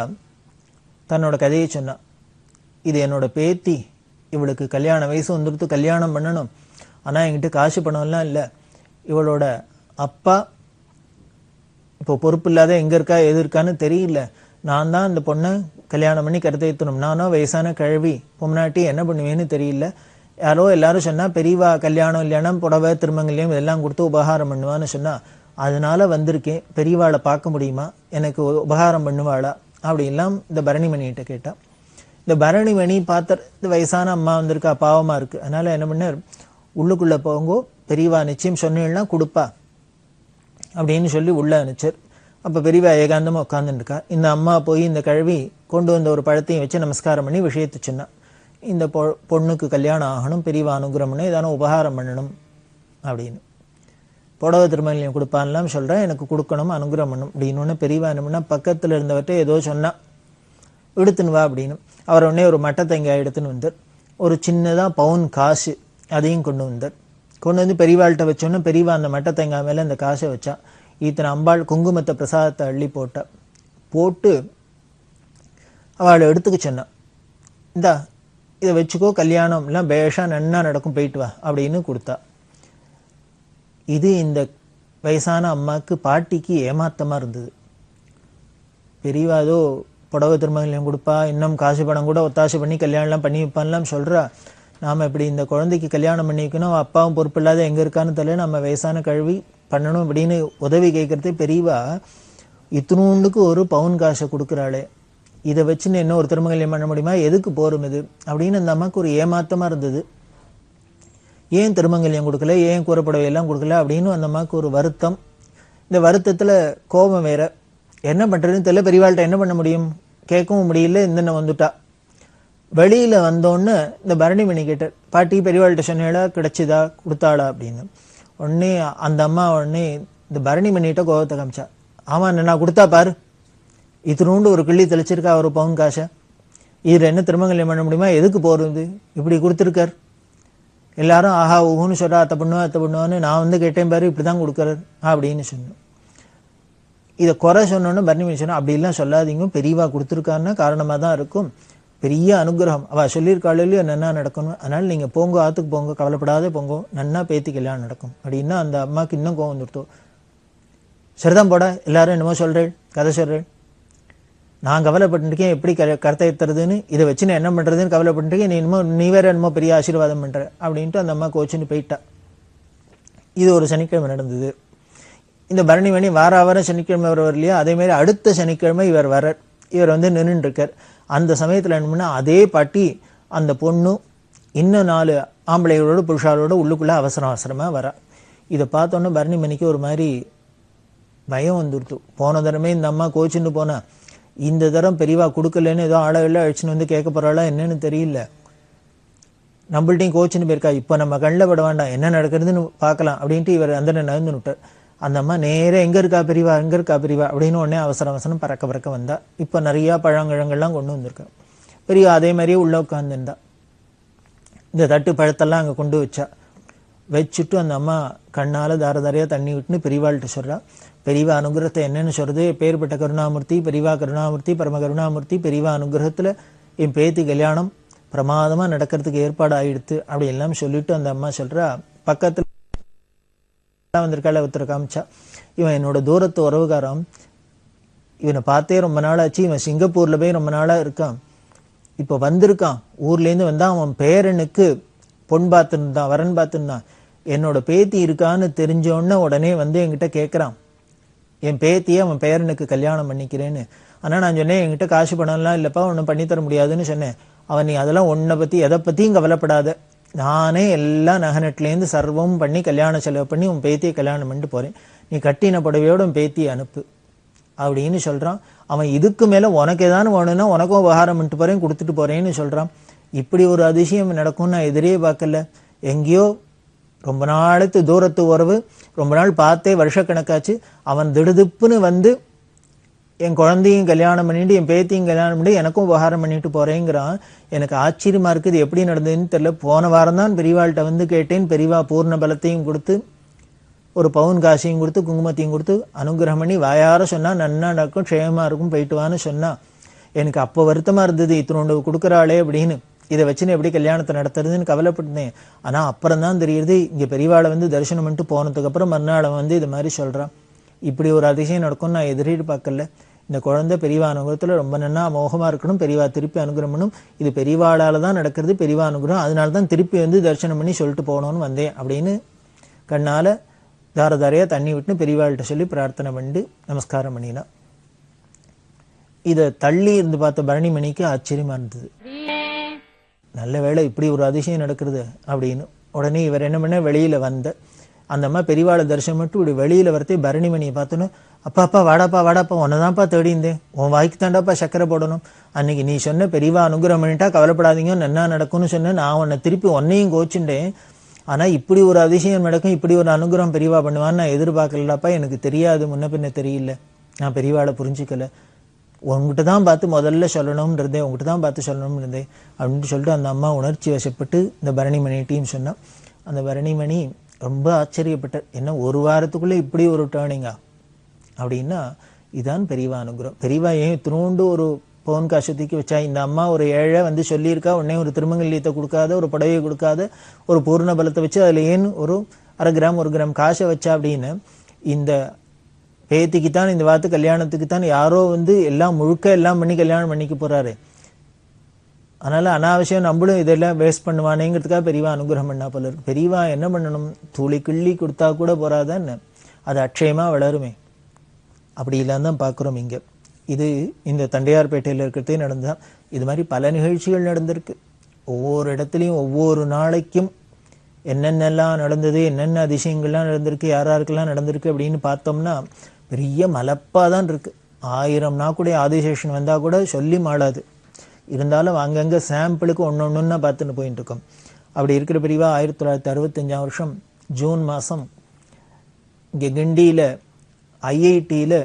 தன்னோட கதையை சொன்னான். இது என்னோட பேத்தி, இவளுக்கு கல்யாண வயசு வந்துடுத்து, கல்யாணம் பண்ணணும். ஆனால் என்கிட்ட காசு பணம்லாம் இல்லை. இவளோட அப்பா இப்போ பொறுப்பு இல்லாத எங்கே இருக்கா எது இருக்கான்னு தெரியல. நான் தான் இந்த பொண்ணை கல்யாணம் பண்ணி கருத்தேற்றணும். நானும் வயசான கிழவி பொம்னாட்டி என்ன பண்ணுவேன்னு தெரியல. யாரோ எல்லாரும் சொன்னால் பெரியவா கல்யாணம் புடவை திருமங்கல்யம் இதெல்லாம் கொடுத்து உபகாரம் பண்ணுவான்னு சொன்னால், அதனால வந்திருக்கேன். பெரியவாளை பார்க்க முடியுமா, எனக்கு உபகாரம் பண்ணுவாளா அப்படின்லாம் இந்த பரணிமணிகிட்ட கேட்டான். இந்த பரணிமணி பார்த்த இந்த வயசான அம்மா வந்திருக்கா, பாவமாக இருக்குது. அதனால் என்ன பண்ணார், உள்ளுக்குள்ளே போங்கோ, பெரியவா நிச்சயம் சொன்னீங்கன்னா கொடுப்பா அப்படின்னு சொல்லி உள்ளே அனுப்பிச்சார். அப்போ பெரியவா ஏகாந்தமாக உட்காந்துருக்கா. இந்த அம்மா போய் இந்த கழுவி கொண்டு வந்த ஒரு பழத்தையும் வச்சு நமஸ்காரம் பண்ணி விஷயத்தை சொன்னான். இந்த பொண்ணுக்கு கல்யாணம் ஆகணும், பெரியவா அனுகிரகம்னு ஏதான உபகாரம் பண்ணணும் அப்படின்னு. புடவை திருமங்கல்யம் கொடுப்பான்லாம் சொல்கிறேன், எனக்கு கொடுக்கணும் அனுகிரகம் பண்ணணும் அப்படின்னு. பெரியவா என்ன பண்ணால் பக்கத்தில் இருந்தவர்கிட்ட ஏதோ சொன்னால் எடுத்துன்னு வா அப்படின்னு. அவர் உடனே ஒரு மட்டை தேங்காய் எடுத்துன்னு வந்தார். ஒரு சின்னதாக பவுன் காசு அதையும் கொண்டு வந்தார். கொண்டு வந்து பெரியவாள்கிட்ட வச்சோன்னா பெரியவா அந்த மட்டை தேங்காய் மேலே அந்த காசை வச்சா. இத்தனை அம்பாள் குங்குமத்தை பிரசாதத்தை அள்ளி போட்டு அவளை எடுத்துக்க சொன்னான். இந்தா இதை வச்சுக்கோ, கல்யாணம் எல்லாம் பேஷா நன்னா நடக்கும், போயிட்டு வா அப்படின்னு கொடுத்தா. இது இந்த வயசான அம்மாவுக்கு பாட்டிக்கு ஏமாத்தமாக இருந்தது. பெரியவா ஏதோ புடவை திருமங்கல்யம் கொடுப்பா, இன்னும் காசு பணம் கூட ஒத்தாசை பண்ணி கல்யாணம்லாம் பண்ணி வைப்பான்லாம் சொல்கிறா. நாம் இப்படி இந்த குழந்தைக்கு கல்யாணம் பண்ணி வைக்கணும், அப்பாவும் பொறுப்பு இல்லாத எங்கே இருக்கான்னு தெரியல, நம்ம வயசான கழுவி பண்ணணும் அப்படின்னு உதவி கேட்குறதே பெரியவா இத்தினூண்டுக்கு ஒரு பவுன் காசை கொடுக்குறாளே, இதை வச்சுன்னு என்ன ஒரு திருமங்கல்யம் பண்ண முடியுமா, எதுக்கு போரும் இது அப்படின்னு அந்த அம்மாவுக்கு ஒரு ஏமாத்தமாக இருந்தது. ஏன் திருமங்கல்யம் கொடுக்கல, ஏன் கூறப்படவையெல்லாம் கொடுக்கல அப்படின்னு அந்த அம்மாவுக்கு ஒரு வருத்தம். இந்த வருத்தத்தில் கோபம் வேற. என்ன பண்ணுறதுன்னு தெரியல. பெரியவாள்கிட்ட என்ன பண்ண முடியும், கேட்கவும் முடியல. இந்த வந்துட்டா. வெளியில் வந்தோன்னு இந்த பரணிமணி கேட்டார், பாட்டி பெரியவாள்கிட்ட சொன்னாளா, கிடைச்சிதா, கொடுத்தாளா அப்படின்னு. உடனே அந்த அம்மா உடனே இந்த பரணிமணிகிட்ட கோபத்தை காமிச்சா. ஆமாம் நான் கொடுத்தா பாரு இத்தினூண்டு ஒரு கிள்ளி தெளிச்சிருக்கா ஒரு பவுன் காசை, இதில் என்ன திருமங்கல்யம் பண்ண முடியுமா, எதுக்கு போகிறது, இப்படி கொடுத்துருக்கார். எல்லாரும் ஆஹா ஊன்னு சொல்கிறா, அத்தை பண்ணுவான்னு நான் வந்து கேட்டேன் பாரு, இப்படி தான் கொடுக்குறாரு அப்படின்னு சொன்னோம். இதை குறை சொன்னோன்னு பரணிமணி சொன்னா, அப்படிலாம் சொல்லாதீங்க, பெரியவா கொடுத்துருக்காருன்னா காரணமாக தான் இருக்கும், பெரிய அனுகிரகம், அவள் சொல்லியிருக்காளிலேயே நன்னா நடக்கணும், அதனால் நீங்கள் போங்க, ஆற்றுக்கு போங்க, கவலைப்படாத போங்க, நன்னா பேத்தி கல்யாணம் நடக்கும் அப்படின்னா அந்த அம்மாவுக்கு இன்னும் கோவம் வந்துடுத்தோம். சரிதான் போட, எல்லாரும் என்னமோ சொல்கிறேன், கதை சொல்கிறேன், நான் கவலைப்பட்டுருக்கேன் எப்படி கருத்தை ஏற்றுறதுன்னு, இதை வச்சு நான் என்ன பண்ணுறதுன்னு கவலைப்பட்டுருக்கேன், நீ வேற என்னமோ பெரிய ஆசீர்வாதம் பண்ணுற அப்படின்ட்டு அந்த அம்மா கோச்சின்னு போயிட்டா. இது ஒரு சனிக்கிழமை நடந்தது. இந்த பரணிமணி வாரம் சனிக்கிழமை வருவார் இல்லையா, அதேமாரி அடுத்த சனிக்கிழமை இவர் வரார். இவர் வந்து நின்றுருக்கார். அந்த சமயத்தில் என்ன பண்ணால் அதே பாட்டி அந்த பொண்ணும் இன்னும் 4 ஆம்பளைகளோட புருஷாலோட உள்ளுக்குள்ளே அவசரமாக வரா. இதை பார்த்தோன்னே பரணிமணிக்கு ஒரு மாதிரி பயம் வந்துடுத்து. போன தரமே இந்த அம்மா கோச்சின்னு போனா, இந்த தரம் பெரியவா கொடுக்கலன்னு ஏதோ ஆளவில் அழிச்சுன்னு வந்து கேட்க போகிறாளா என்னன்னு தெரியல, நம்மள்ட்டையும் கோச்சின்னு போயிருக்கா, இப்போ நம்ம கண்ணில் பட வேண்டாம், என்ன நடக்கிறதுன்னு பார்க்கலாம் அப்படின்ட்டு இவர் அந்த நகர்ந்து விட்டார். அந்த அம்மா நேராக எங்கே இருக்கா பெரியவா அப்படின்னு உடனே அவசரம் பறக்க வந்தா. இப்போ நிறையா பழங்கள்லாம் கொண்டு வந்திருக்கா. பெரியவா அதே மாதிரியே உள்ளே உட்காந்துருந்தா. இந்த தட்டு பழத்தெல்லாம் அங்கே கொண்டு வச்சுட்டு அந்த அம்மா கண்ணால் தாரையாக தண்ணி விட்டுன்னு பெரியவாள்கிட்ட சொல்கிறா. பெரியவா அனுகிரகத்தை என்னென்னு சொல்கிறது, பேர்பட்ட கருணாமூர்த்தி, பெரியவா கருணாமூர்த்தி, பரம கருணாமூர்த்தி, பெரியவா அனுகிரகத்தில் என் பேத்தி கல்யாணம் பிரமாதமாக நடக்கிறதுக்கு ஏற்பாடு ஆகிடுத்து அப்படி எல்லாம் சொல்லிட்டு அந்த அம்மா சொல்கிறா. பக்கத்தில் வந்திருக்காள், ஒருத்தர் காமிச்சா, இவன் என்னோட தூரத்து உறவுகாரம், இவனை பார்த்தே ரொம்ப நாளாச்சு, இவன் சிங்கப்பூரில் போய் ரொம்ப நாளாக இருக்கான், இப்போ வந்திருக்கான், ஊர்லேருந்து வந்தான், அவன் பேரனுக்கு பொன் பார்த்துருந்தான், வரன் பார்த்துருந்தான், என்னோட பேத்தி இருக்கான்னு தெரிஞ்சோடனே உடனே வந்து என்கிட்ட கேட்குறான், என் பேத்தியை அவன் பேரனுக்கு கல்யாணம் பண்ணிக்கிறேன்னு. ஆனால் நான் சொன்னேன், என்கிட்ட காசு பணம்லாம் இல்லைப்பா, ஒன்றும் பண்ணித்தர முடியாதுன்னு சொன்னேன். அவன் நீ அதெல்லாம் ஒன்றை பற்றி எதை பற்றியும் கவலைப்படாத, நானே எல்லாம் நகநட்டுலேருந்து சர்வம் பண்ணி கல்யாண செலவு பண்ணி உன் பேத்தியை கல்யாணம் பண்ணிட்டு போகிறேன், நீ கட்டின புடவையோடு உன் பேத்தியை அனுப்பு அப்படின்னு சொல்கிறான். அவன் இதுக்கு மேலே உனக்கு ஏதானு வேணும்னா உனக்கும் உபகாரம் பண்ணிட்டு போகிறேன், கொடுத்துட்டு போகிறேன்னு சொல்கிறான். இப்படி ஒரு அதிசயம் நடக்கும்னு நான் எதிரே பார்க்கல. எங்கேயோ ரொம்ப நாளுக்கு தூரத்து உறவு, ரொம்ப நாள் பார்த்தே வருஷக்கணக்காச்சு, அவன் திடுதுப்புன்னு வந்து என் குழந்தையும் கல்யாணம் பண்ணிட்டு என் பேத்தியும் கல்யாணம் பண்ணி எனக்கும் உபகாரம் பண்ணிட்டு போகிறேங்கிறான். எனக்கு ஆச்சரியமாக இருக்குது, எப்படி நடந்ததுன்னு தெரியல. போன வாரம் தான் பெரியவாள்கிட்ட வந்து கேட்டேன், பெரியவா பூர்ண பலத்தையும் கொடுத்து ஒரு பவுன் காசையும் கொடுத்து குங்குமத்தையும் கொடுத்து அனுகிரகம் பண்ணி வாயார சொன்னால் நன்னா நடக்கும், க்ஷேமமாக இருக்கும், போயிட்டு வான்னு சொன்னால் எனக்கு அப்போ வருத்தமாக இருந்தது, இத்தனோண்டு கொடுக்குறாளே அப்படின்னு, இதை வச்சுன்னு எப்படி கல்யாணத்தை நடத்துறதுன்னு கவலைப்பட்டேன். ஆனால் அப்புறம் தான் தெரியுது, இங்கே பெரியவாளை வந்து தரிசனம் பண்ணிட்டு போனதுக்கப்புறம் மறுநாள் வந்து இது மாதிரி சொல்கிறான். இப்படி ஒரு அதிசயம் நடக்கும்னு நான் எதிரிட்டு பார்க்கல. இந்த குழந்தை பெரியவா அனுகிரகத்தில் ரொம்ப நன்னா மோகமாக இருக்கணும், பெரியவா திருப்பி அனுகிரகம் பண்ணணும், இது பெரியவாளால் தான் நடக்கிறது, பெரியவா அனுகிரகம், அதனால தான் திருப்பி வந்து தரிசனம் பண்ணி சொல்லிட்டு போகணும்னு வந்தேன் அப்படின்னு கண்ணால் தாரையாக தண்ணி விட்டுன்னு பெரியவாள்கிட்ட சொல்லி பிரார்த்தனை பண்ணிட்டு நமஸ்காரம் பண்ணினா. இதை தள்ளி இருந்து பார்த்த பரணிமணிக்கு ஆச்சரியமாக இருந்தது. நல்ல வேளை இப்படி ஒரு அதிசயம் நடக்கிறது அப்படின்னு. உடனே இவர் என்ன பண்ண, வெளியில் வந்த அந்த அம்மா பெரியவாளை தரிசனம் மட்டும் இப்படி வெளியில் வரத்தே பரணிமணியை பார்த்தோன்னு, அப்பா வாடாப்பா உன்னை தான்ப்பா தேடிந்தேன், உன் வாய்க்கு தாண்டாப்பா சக்கரை போடணும், அன்னைக்கு நீ சொன்ன பெரியவா அனுகிரகம் பண்ணிட்டா கவலைப்படாதீங்க நன்னா நடக்கும்னு சொன்னேன், நான் உன்னை திருப்பி உன்னையும் கோச்சுட்டேன், ஆனால் இப்படி ஒரு அதிசயம் நடக்கும், இப்படி ஒரு அனுகிரகம் பெரியவா பண்ணுவான்னு நான் எதிர்பார்க்கலப்பா, எனக்கு தெரியாது, முன்ன பின்ன தெரியல, நான் பெரியவாளை புரிஞ்சுக்கல, உங்ககிட்ட தான் பார்த்து முதல்ல சொல்லணும்னு இருந்தேன், உங்ககிட்ட தான் பார்த்து சொல்லணும்னு இருந்தேன் அப்படின்ட்டு சொல்லிட்டு அந்த அம்மா உணர்ச்சி வசப்பட்டு இந்த பரணிமணிட்டையும் சொன்னான். அந்த பரணிமணி ரொம்ப ஆச்சரியப்பட்டார், என்ன ஒரு வாரத்துக்குள்ளே இப்படி ஒரு டேர்னிங்கா அப்படின்னா, இதான் பெரியவா அனுகிரகம். பெரியவா ஏன் திருண்டு ஒரு பவுன் காசு தூக்கி வச்சா, இந்த அம்மா ஒரு ஏழை வந்து சொல்லியிருக்கா, உடனே ஒரு திருமங்கல்யத்தை கொடுக்காத, ஒரு புடவையை கொடுக்காத, ஒரு பூர்ண பலத்தை வச்சு அதில் ஏன் ஒரு 1/2 கிராம் 1 கிராம் காசை வச்சா அப்படின்னு, இந்த பேத்திக்குத்தான் இந்த வாத்து கல்யாணத்துக்குத்தான் யாரோ வந்து எல்லாம் முழுக்க எல்லாம் பண்ணி கல்யாணம் பண்ணிக்க போறாரு, அதனால அனாவசியம் நம்மளும் இதெல்லாம் வேஸ்ட் பண்ணுவானேங்கிறதுக்காக பெரியவா அனுகிரகம் பண்ணா போல இருக்கு. பெரியவா என்ன பண்ணணும், துளி கிள்ளி கொடுத்தா கூட போறாதான்னு, அது அட்சயமா வளருமே, அப்படி இல்லாம தான் பார்க்குறோம் இங்கே. இது இந்த தண்டையார்பேட்டையில் இருக்கிறதே நடந்ததான். இது மாதிரி பல நிகழ்ச்சிகள் நடந்திருக்கு. ஒவ்வொரு இடத்துலையும் ஒவ்வொரு நாளைக்கும் என்னென்னலாம் நடந்தது, என்னென்ன அதிசயங்கள்லாம் நடந்திருக்கு, யாராருக்கெல்லாம் நடந்திருக்கு அப்படின்னு பார்த்தோம்னா பெரிய மலப்பாக தான் இருக்குது. 1000 நாக்குடைய ஆதிசேஷன் வந்தால் கூட சொல்லி மாளாது. இருந்தாலும் அங்கங்கே சாம்பிளுக்கு ஒன்று பார்த்துட்டு போயிட்டு இருக்கோம். அப்படி இருக்கிற பெரியவா 1965 வருஷம் ஜூன் மாதம் இங்கே கிண்டியில் ஐஐடியில்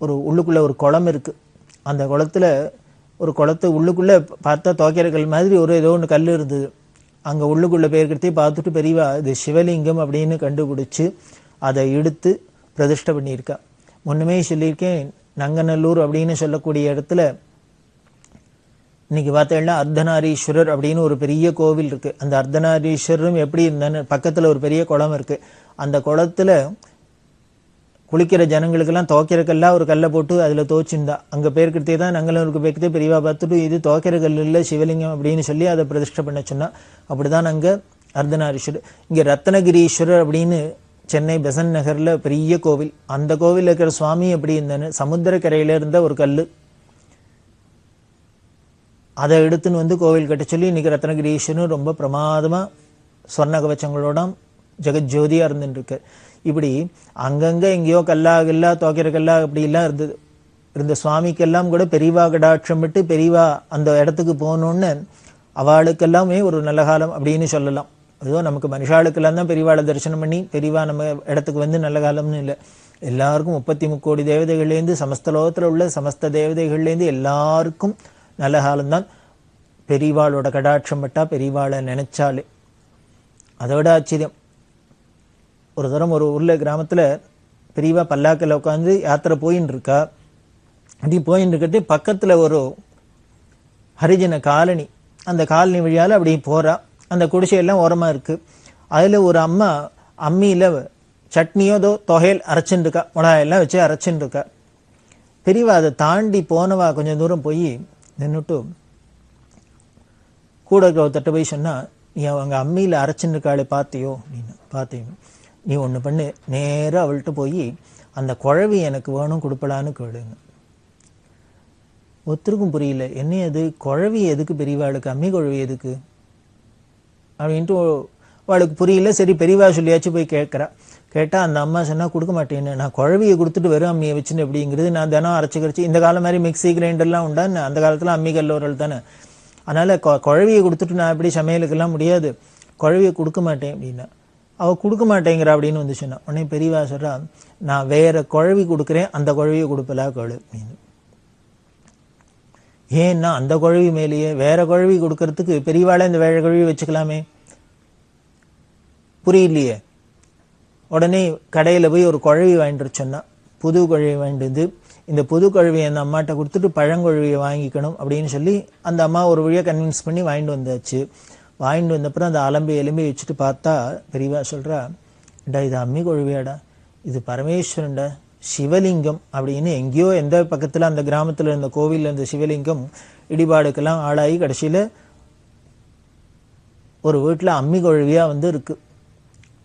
ஒரு உள்ளுக்குள்ள ஒரு குளம் இருக்கு. அந்த குளத்துல ஒரு குளத்தை உள்ளுக்குள்ள பார்த்தா துவைக்கிற கல் மாதிரி ஒரு ஏதோ ஒன்று கல் இருந்தது. அங்க உள்ளுக்குள்ள பேர்கிறதே பார்த்துட்டு பெரியவா இது சிவலிங்கம் அப்படின்னு கண்டுபிடிச்சு அதை எடுத்து பிரதிஷ்டை பண்ணியிருக்கா. முன்னுமே சொல்லியிருக்கேன், நங்கநல்லூர் அப்படின்னு சொல்லக்கூடிய இடத்துல இன்னைக்கு பார்த்தீங்கன்னா அர்த்தநாரீஸ்வரர் அப்படின்னு ஒரு பெரிய கோவில் இருக்கு. அந்த அர்த்தநாரீஸ்வரரும் எப்படி இருந்தான்னு பக்கத்துல ஒரு பெரிய குளம் இருக்கு. அந்த குளத்துல குளிக்கிற ஜனங்களுக்கெல்லாம் துவைக்கிறக்கெல்லாம் ஒரு கல்லை போட்டு அதுல துவைச்சிருந்தா. அங்க பேர்கிட்டே தான் நங்கநல்லூருக்கு பேர்கிட்டே பெரியவா பார்த்துட்டு இது துவைக்கிற கல் இல்லை சிவலிங்கம் அப்படின்னு சொல்லி அதை பிரதிஷ்டை பண்ண சொன்னா. அப்படிதான் அங்க அர்த்தநாரீஸ்வரர். இங்க ரத்னகிரீஸ்வரர் அப்படின்னு சென்னை பெசன் நகர்ல பெரிய கோவில். அந்த கோவில் இருக்கிற சுவாமி எப்படி இருந்தான்னு சமுத்திரக்கரையில இருந்த ஒரு கல்லு, அதை எடுத்துன்னு வந்து கோவில் கட்ட சொல்லி இன்னைக்கு ரத்னகிரீஸ்வரன் ரொம்ப பிரமாதமா சொர்ண கவச்சங்களோட ஜெகஜோதியா இருந்துட்டு இருக்கு. இப்படி அங்கங்க எங்கேயோ கல்லா கல்லா துவைக்கிற கல்லா அப்படி எல்லாம் இருந்தது. இருந்த சுவாமிக்கெல்லாம் கூட பெரியவா கடாட்சம் விட்டு பெரியவா அந்த இடத்துக்கு போகணும்னு அவளுக்கெல்லாமே ஒரு நல்ல காலம் அப்படின்னு சொல்லலாம். ஏதோ நமக்கு மனுஷாளுக்கெல்லாம் தான் பெரியவாளை தரிசனம் பண்ணி பெரியவா நம்ம இடத்துக்கு வந்து நல்ல காலம்னு இல்லை. எல்லாருக்கும் 33 கோடி தேவதைகள்லேருந்து சமஸ்த லோகத்தில் உள்ள சமஸ்த தேவதைகள்லேருந்து எல்லாருக்கும் நல்ல காலம்தான். பெரியவாளோட கடாட்சம் பட்டா பெரியவாளை நினைச்சாலே. அதோட ஆச்சரியம், ஒரு தரம் ஒரு ஊர்ல கிராமத்துல பெரியவா பல்லாக்கில் உட்காந்து யாத்திரை போயின்னு இருக்கா. அப்படி போயின்னு இருக்கிறது பக்கத்துல ஒரு ஹரிஜன காலனி, அந்த காலனி வழியால அப்படி போறா. அந்த குடிசையெல்லாம் ஓரமா இருக்கு. அதுல ஒரு அம்மா அம்மியில சட்னியோ தொகையல் அரைச்சுட்டு இருக்கா, மிளகாயெல்லாம் வச்சு அரைச்சுட்டு இருக்கா. பெரியவா அதை தாண்டி போனவா கொஞ்சம் தூரம் போய் நின்றுட்டு கூட இருக்கிறவர்கிட்ட போய் சொன்னா, நீ அவங்க அம்மியில அரைச்சுன்னு இருக்காளே பார்த்தியோ அப்படின்னு. பார்த்தேன். நீ ஒன்று பண்ணு, நேராக அவள்கிட்ட போய் அந்த குழவி எனக்கு வேணும் கொடுப்பலான்னு கேளுங்க. ஒருத்தருக்கும் புரியல, என்ன அது குழவி எதுக்கு பெரியவாளுக்கு, அம்மி குழவி எதுக்கு அப்படின்ட்டு அவளுக்கு புரியல. சரி பெரியவா சொல்லியாச்சும் போய் கேட்குறா. கேட்டால் அந்த அம்மா சொன்னால் கொடுக்க மாட்டேன்னு, நான் குழவியை கொடுத்துட்டு வெறும் அம்மியை வச்சுன்னு எப்படிங்கிறது, நான் தினம் அரைச்சி இந்த காலம் மாதிரி மிக்சி கிரைண்டர்லாம் உண்டான்னு, அந்த காலத்தில் அம்மி கல்லோரல் தானே. அதனால் குழவியை கொடுத்துட்டு நான் எப்படி சமையலுக்கெல்லாம் முடியாது, குழவியை கொடுக்க மாட்டேன் அப்படின்னா. அவள் கொடுக்க மாட்டேங்கிறா அப்படின்னு வந்து சொன்னான். உடனே பெரியவா சொல்றா, நான் வேற குழவி கொடுக்குறேன், அந்த குழவியை கொடுப்பலா கேளு அப்படின்னு. ஏன்னா அந்த குழவி மேலேயே வேற குழவி கொடுக்கறதுக்கு பெரியவாளை இந்த வேற குழவி வச்சுக்கலாமே, புரியலையே. உடனே கடையில போய் ஒரு குழவி வாங்கிட்டு சொன்னா, புது குழவி வாங்கிட்டு வந்து இந்த புது குழவியை அந்த அம்மாட்ட கொடுத்துட்டு பழங்குழவியை வாங்கிக்கணும் அப்படின்னு சொல்லி அந்த அம்மா ஒரு வழியாக கன்வின்ஸ் பண்ணி வாங்கிட்டு வந்தாச்சு. வாங்கிட்டு வந்தப்புறம் அந்த எலும்பி வச்சுட்டு பார்த்தா பெரியவா சொல்றா, டா இது அம்மி குழவியாடா, இது பரமேஸ்வரன்டா, சிவலிங்கம் அப்படின்னு. எங்கேயோ எந்த பக்கத்துல அந்த கிராமத்துல இருந்த கோவில்ல இருந்த சிவலிங்கம் இடிபாடுக்கெல்லாம் ஆளாகி கடைசியில ஒரு வீட்டுல அம்மி குழவியா வந்து இருக்கு.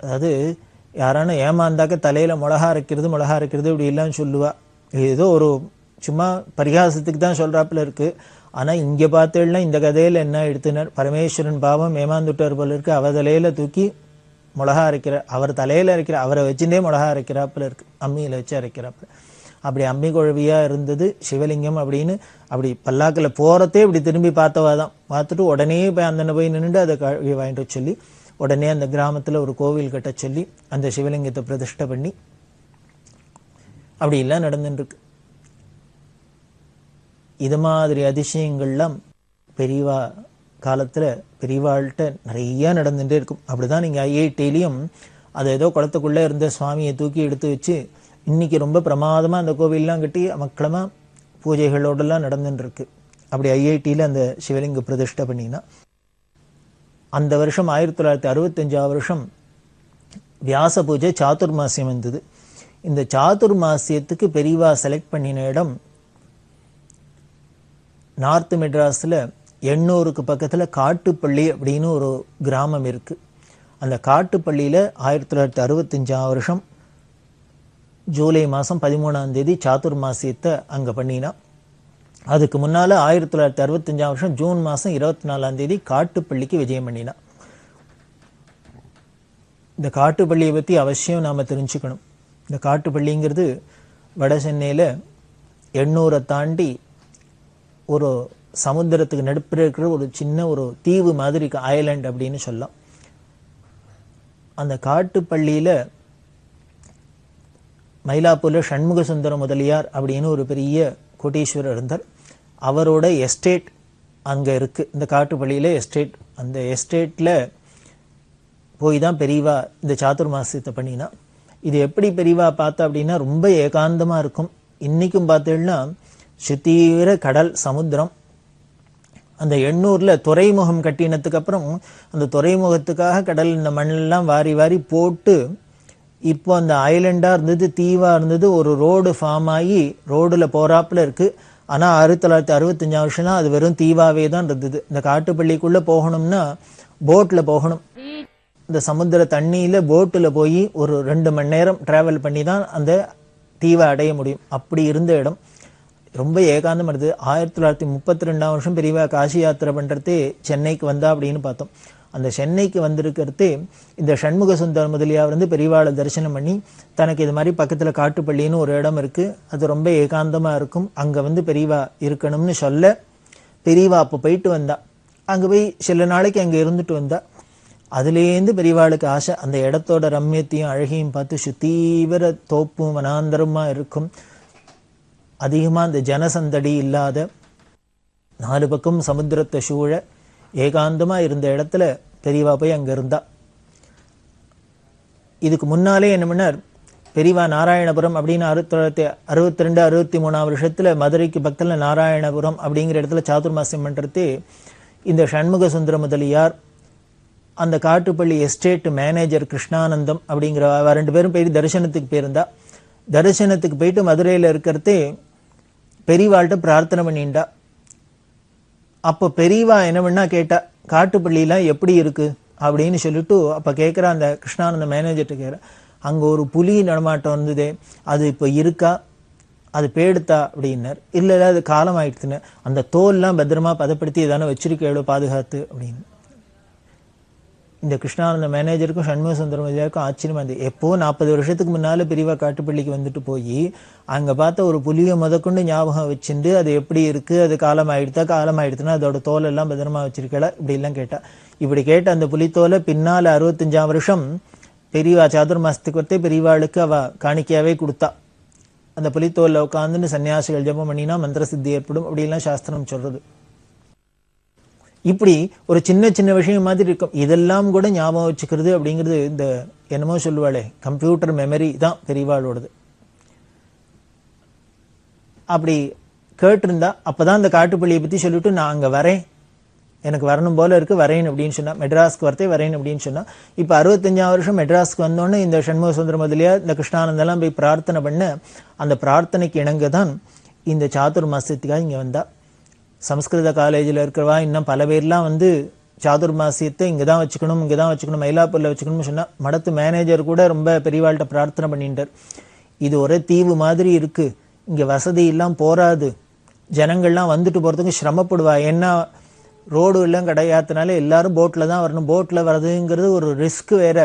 அதாவது யாரான ஏமாந்தாக்க தலையில மிளகா அரைக்கிறது இப்படி எல்லாம் சொல்லுவா. ஏதோ ஒரு சும்மா பரிகாசத்துக்கு தான் சொல்றாப்புல இருக்கு. ஆனா இங்க பார்த்தேன்னா இந்த கதையில என்ன எடுத்துனர், பரமேஸ்வரன் பாவம் ஏமாந்துட்டார் போல இருக்கு. அவ தலையில தூக்கி மிளகா அரைக்கிற, அவர் தலையில அரைக்கிற, அவரை வச்சுட்டே மிளகா அரைக்கிறாப்புல இருக்கு, அம்மியில வச்சு அரைக்கிறாப்புல. அப்படி அம்மி குழவியா இருந்தது சிவலிங்கம் அப்படின்னு. அப்படி பல்லாக்கில் போறதே இப்படி திரும்பி பார்த்தவாதான். பார்த்துட்டு உடனே போய் அந்த போய் நின்றுட்டு அதை கழுவி வாங்கிட்டு சொல்லி உடனே அந்த கிராமத்துல ஒரு கோவில் கட்ட சொல்லி அந்த சிவலிங்கத்தை பிரதிஷ்டை பண்ணி அப்படி எல்லாம் நடந்துட்டு இருக்கு. இது மாதிரி அதிசயங்கள்லாம் பெரியவா காலத்துல பெரியவாள்கிட்ட நிறைய நடந்துட்டே இருக்கும். அப்படிதான் நீங்க ஐஐடிலையும் அது ஏதோ குளத்துக்குள்ள இருந்த சுவாமியை தூக்கி எடுத்து வச்சு இன்னைக்கு ரொம்ப பிரமாதமா அந்த கோவில்லாம் கட்டி மக்களமா பூஜைகளோடெல்லாம் நடந்துட்டு இருக்கு. அப்படி ஐஐடியில அந்த சிவலிங்க பிரதிஷ்டை பண்ணினா அந்த வருஷம் 1965 வருஷம் வியாச பூஜை சாதுர்மாசியம் வந்தது. இந்த சாதுர்மாசியத்துக்கு பெரியவா செலக்ட் பண்ணின இடம் நார்த் மெட்ராஸ்ல எண்ணூருக்கு பக்கத்துல காட்டுப்பள்ளி அப்படின்னு ஒரு கிராமம் இருக்கு. அந்த காட்டுப்பள்ளியில 1965 வருஷம் ஜூலை மாசம் 13ஆம் தேதி சாதுர்மாசியத்தை அங்க பண்ணினா. அதுக்கு முன்னால 1965 வருஷம் ஜூன் மாசம் 24ஆம் தேதி காட்டுப்பள்ளிக்கு விஜயம் பண்ணினா. இந்த காட்டுப்பள்ளியை பத்தி அவசியம் நாம தெரிஞ்சுக்கணும். இந்த காட்டுப்பள்ளிங்கிறது வட சென்னையில எண்ணூரை தாண்டி ஒரு சமுத்திரத்துக்கு நடுப்புற இருக்கிற ஒரு சின்ன ஒரு தீவு மாதிரி ஐலண்ட் அப்படின்னு சொல்லலாம். அந்த காட்டுப்பள்ளியில மயிலாப்பூர்ல சண்முக சுந்தர முதலியார் அப்படின்னு ஒரு பெரிய கோட்டீஸ்வரர் இருந்தார். அவரோட எஸ்டேட் அங்க இருக்கு, இந்த காட்டுப்பள்ளியில எஸ்டேட். அந்த எஸ்டேட்ல போய் தான் பெரியவா இந்த சாதுர்மாசியத்தை பண்ணினா. இது எப்படி பெரியவா பார்த்தா அப்படின்னா ரொம்ப ஏகாந்தமா இருக்கும். இன்னைக்கும் பார்த்தீங்கன்னா சுத்தீவிர கடல் சமுத்திரம். அந்த எண்ணூர்ல துறைமுகம் கட்டினதுக்கு அப்புறம் அந்த துறைமுகத்துக்காக கடல் இந்த மண்ணெல்லாம் வாரி வாரி போட்டு இப்போ அந்த ஐலண்டா இருந்தது, தீவா இருந்தது, ஒரு ரோடு ஃபார்ம் ஆகி ரோடுல போறாப்புல இருக்கு. ஆனா 1965 வருஷம் தான் அது வெறும் தீவாவே தான் இருந்தது. இந்த காட்டுப்பள்ளிக்குள்ள போகணும்னா போட்ல போகணும். இந்த சமுத்திர தண்ணியில போட்டுல போய் ஒரு 2 மணி நேரம் டிராவல் பண்ணி தான் அந்த தீவை அடைய முடியும். அப்படி இருந்த இடம் ரொம்ப ஏகாந்தம் இருந்தது. 1932 வருஷம் பெரியவா காசி யாத்திரை பண்றதே சென்னைக்கு வந்தா அப்படின்னு பார்த்தோம். அந்த சென்னைக்கு வந்திருக்கிறதே இந்த சண்முக சுந்தர முதலியார் வந்து பெரியவாளை தரிசனம் பண்ணி தனக்கு இது மாதிரி பக்கத்துல காட்டுப்பள்ளின்னு ஒரு இடம் இருக்கு, அது ரொம்ப ஏகாந்தமா இருக்கும், அங்க வந்து பெரியவா இருக்கணும்னு சொல்ல பெரியவா அப்போ போயிட்டு வந்தா. அங்க போய் சில நாளைக்கு அங்க இருந்துட்டு வந்தா. அதுலேருந்து பெரியவாளுக்கு ஆசை, அந்த இடத்தோட ரம்யத்தையும் அழகையும் பார்த்து சுத்தீவிர தோப்பும் வனாந்தரமா இருக்கும், அதிகமா அந்த ஜனசந்தடி இல்லாத 4 பக்கம் சமுத்திரத்தை சூழ ஏகாந்தமா இருந்த இடத்துல பெரியவா போய் அங்க இருந்தா. இதுக்கு முன்னாலே என்ன பண்ணார், பெரியவா நாராயணபுரம் அப்படின்னு 1962-63 வருஷத்துல மதுரைக்கு பக்கத்துல நாராயணபுரம் அப்படிங்கிற இடத்துல சாதுர்மாசியம் பண்றது. இந்த சண்முக சுந்தர முதலியார் அந்த காட்டுப்பள்ளி எஸ்டேட் மேனேஜர் கிருஷ்ணானந்தம் அப்படிங்கிற 2 பேரும் போய் தரிசனத்துக்கு போயிருந்தா. தரிசனத்துக்கு போயிட்டு மதுரையில இருக்கிறதே பெரியவாள்கிட்ட பிரார்த்தனை பண்ணிண்டா. அப்போ பெரியவா என்ன பண்ணா கேட்டா, காட்டுப்பள்ளியெல்லாம் எப்படி இருக்கு அப்படின்னு சொல்லிட்டு அப்ப கேட்குற அந்த கிருஷ்ணானந்த மேனேஜர்கிட்ட கேட்குற, அங்க ஒரு புலி நடமாட்டம் இருந்ததே, அது இப்போ இருக்கா, அது பேடுத்தா அப்படின்னார். இல்ல அது காலம் ஆயிடுச்சுன்னு. அந்த தோல்லாம் பத்திரமா பதப்படுத்தி தானே வச்சிருக்கேளோ பாதுகாத்து அப்படின்னு. இந்த கிருஷ்ணானந்த மேனேஜருக்கும் சண்முக சுந்தர முதலியாருக்கும் ஆச்சரியமா இருந்தது. எப்போ 40 வருஷத்துக்கு முன்னால பெரியவா காட்டுப்பள்ளிக்கு வந்துட்டு போய் அங்க பார்த்த ஒரு புலியை முதற்கொண்டு ஞாபகம் வச்சுட்டு அது எப்படி இருக்கு, அது காலம் ஆயிடுச்சுன்னா அதோட தோல் எல்லாம் பத்திரமா வச்சிருக்கல இப்படி எல்லாம் கேட்டா. இப்படி கேட்ட அந்த புலித்தோலை பின்னால 65 வருஷம் பெரியவா சாதுர்மாசத்துக்கு வரத்தே பெரியவாளுக்கு அவ காணிக்கையாவே கொடுத்தா. அந்த புலித்தோல்ல உட்காந்துன்னு சன்னியாசிகள் ஜபம் பண்ணினா மந்திர சித்தி ஏற்படும் அப்படிலாம் சாஸ்திரம் சொல்றது. இப்படி ஒரு சின்ன சின்ன விஷயம் மாதிரி இருக்கும். இதெல்லாம் கூட ஞாபகம் வச்சுக்கிறது அப்படிங்கிறது இந்த என்னமோ சொல்லுவாளே கம்ப்யூட்டர் மெமரி தான் பெரியவாளோடது. அப்படி கேட்டிருந்தா அப்பதான் அந்த காட்டுப்பள்ளியை பத்தி சொல்லிட்டு நான் அங்க வரேன், எனக்கு வரணும் போல இருக்கு, வரேன் அப்படின்னு சொன்னா. மெட்ராஸ்க்கு வரத்தே வரேன் அப்படின்னு சொன்னா. இப்ப 65 வருஷம் மெட்ராஸ்க்கு வந்தோடனே இந்த சண்முக சுந்தர முதலியார் இந்த கிருஷ்ணானந்தெல்லாம் போய் பிரார்த்தனை பண்ண அந்த பிரார்த்தனைக்கு இணங்க தான் இந்த சாதுர்மாசியத்துக்காக இங்க வந்தா. சம்ஸ்கிருத காலேஜில் இருக்கிறவா இன்னும் பல பேர்லாம் வந்து சாதுர்மாசியத்தை இங்கதான் வச்சுக்கணும் மயிலாப்பூர்ல வச்சுக்கணும்னு சொன்னா. மடத்து மேனேஜர் கூட ரொம்ப பெரியவாள்கிட்ட பிரார்த்தனை பண்ணிட்டார். இது ஒரே தீவு மாதிரி இருக்கு, இங்க வசதி எல்லாம் போராது, ஜனங்கள்லாம் வந்துட்டு போறதுக்கு சிரமப்படுவா, ஏன்னா ரோடு எல்லாம் கிடையாதுனால எல்லாரும் போட்ல தான் வரணும், போட்ல வர்றதுங்கிறது ஒரு ரிஸ்க் வேற,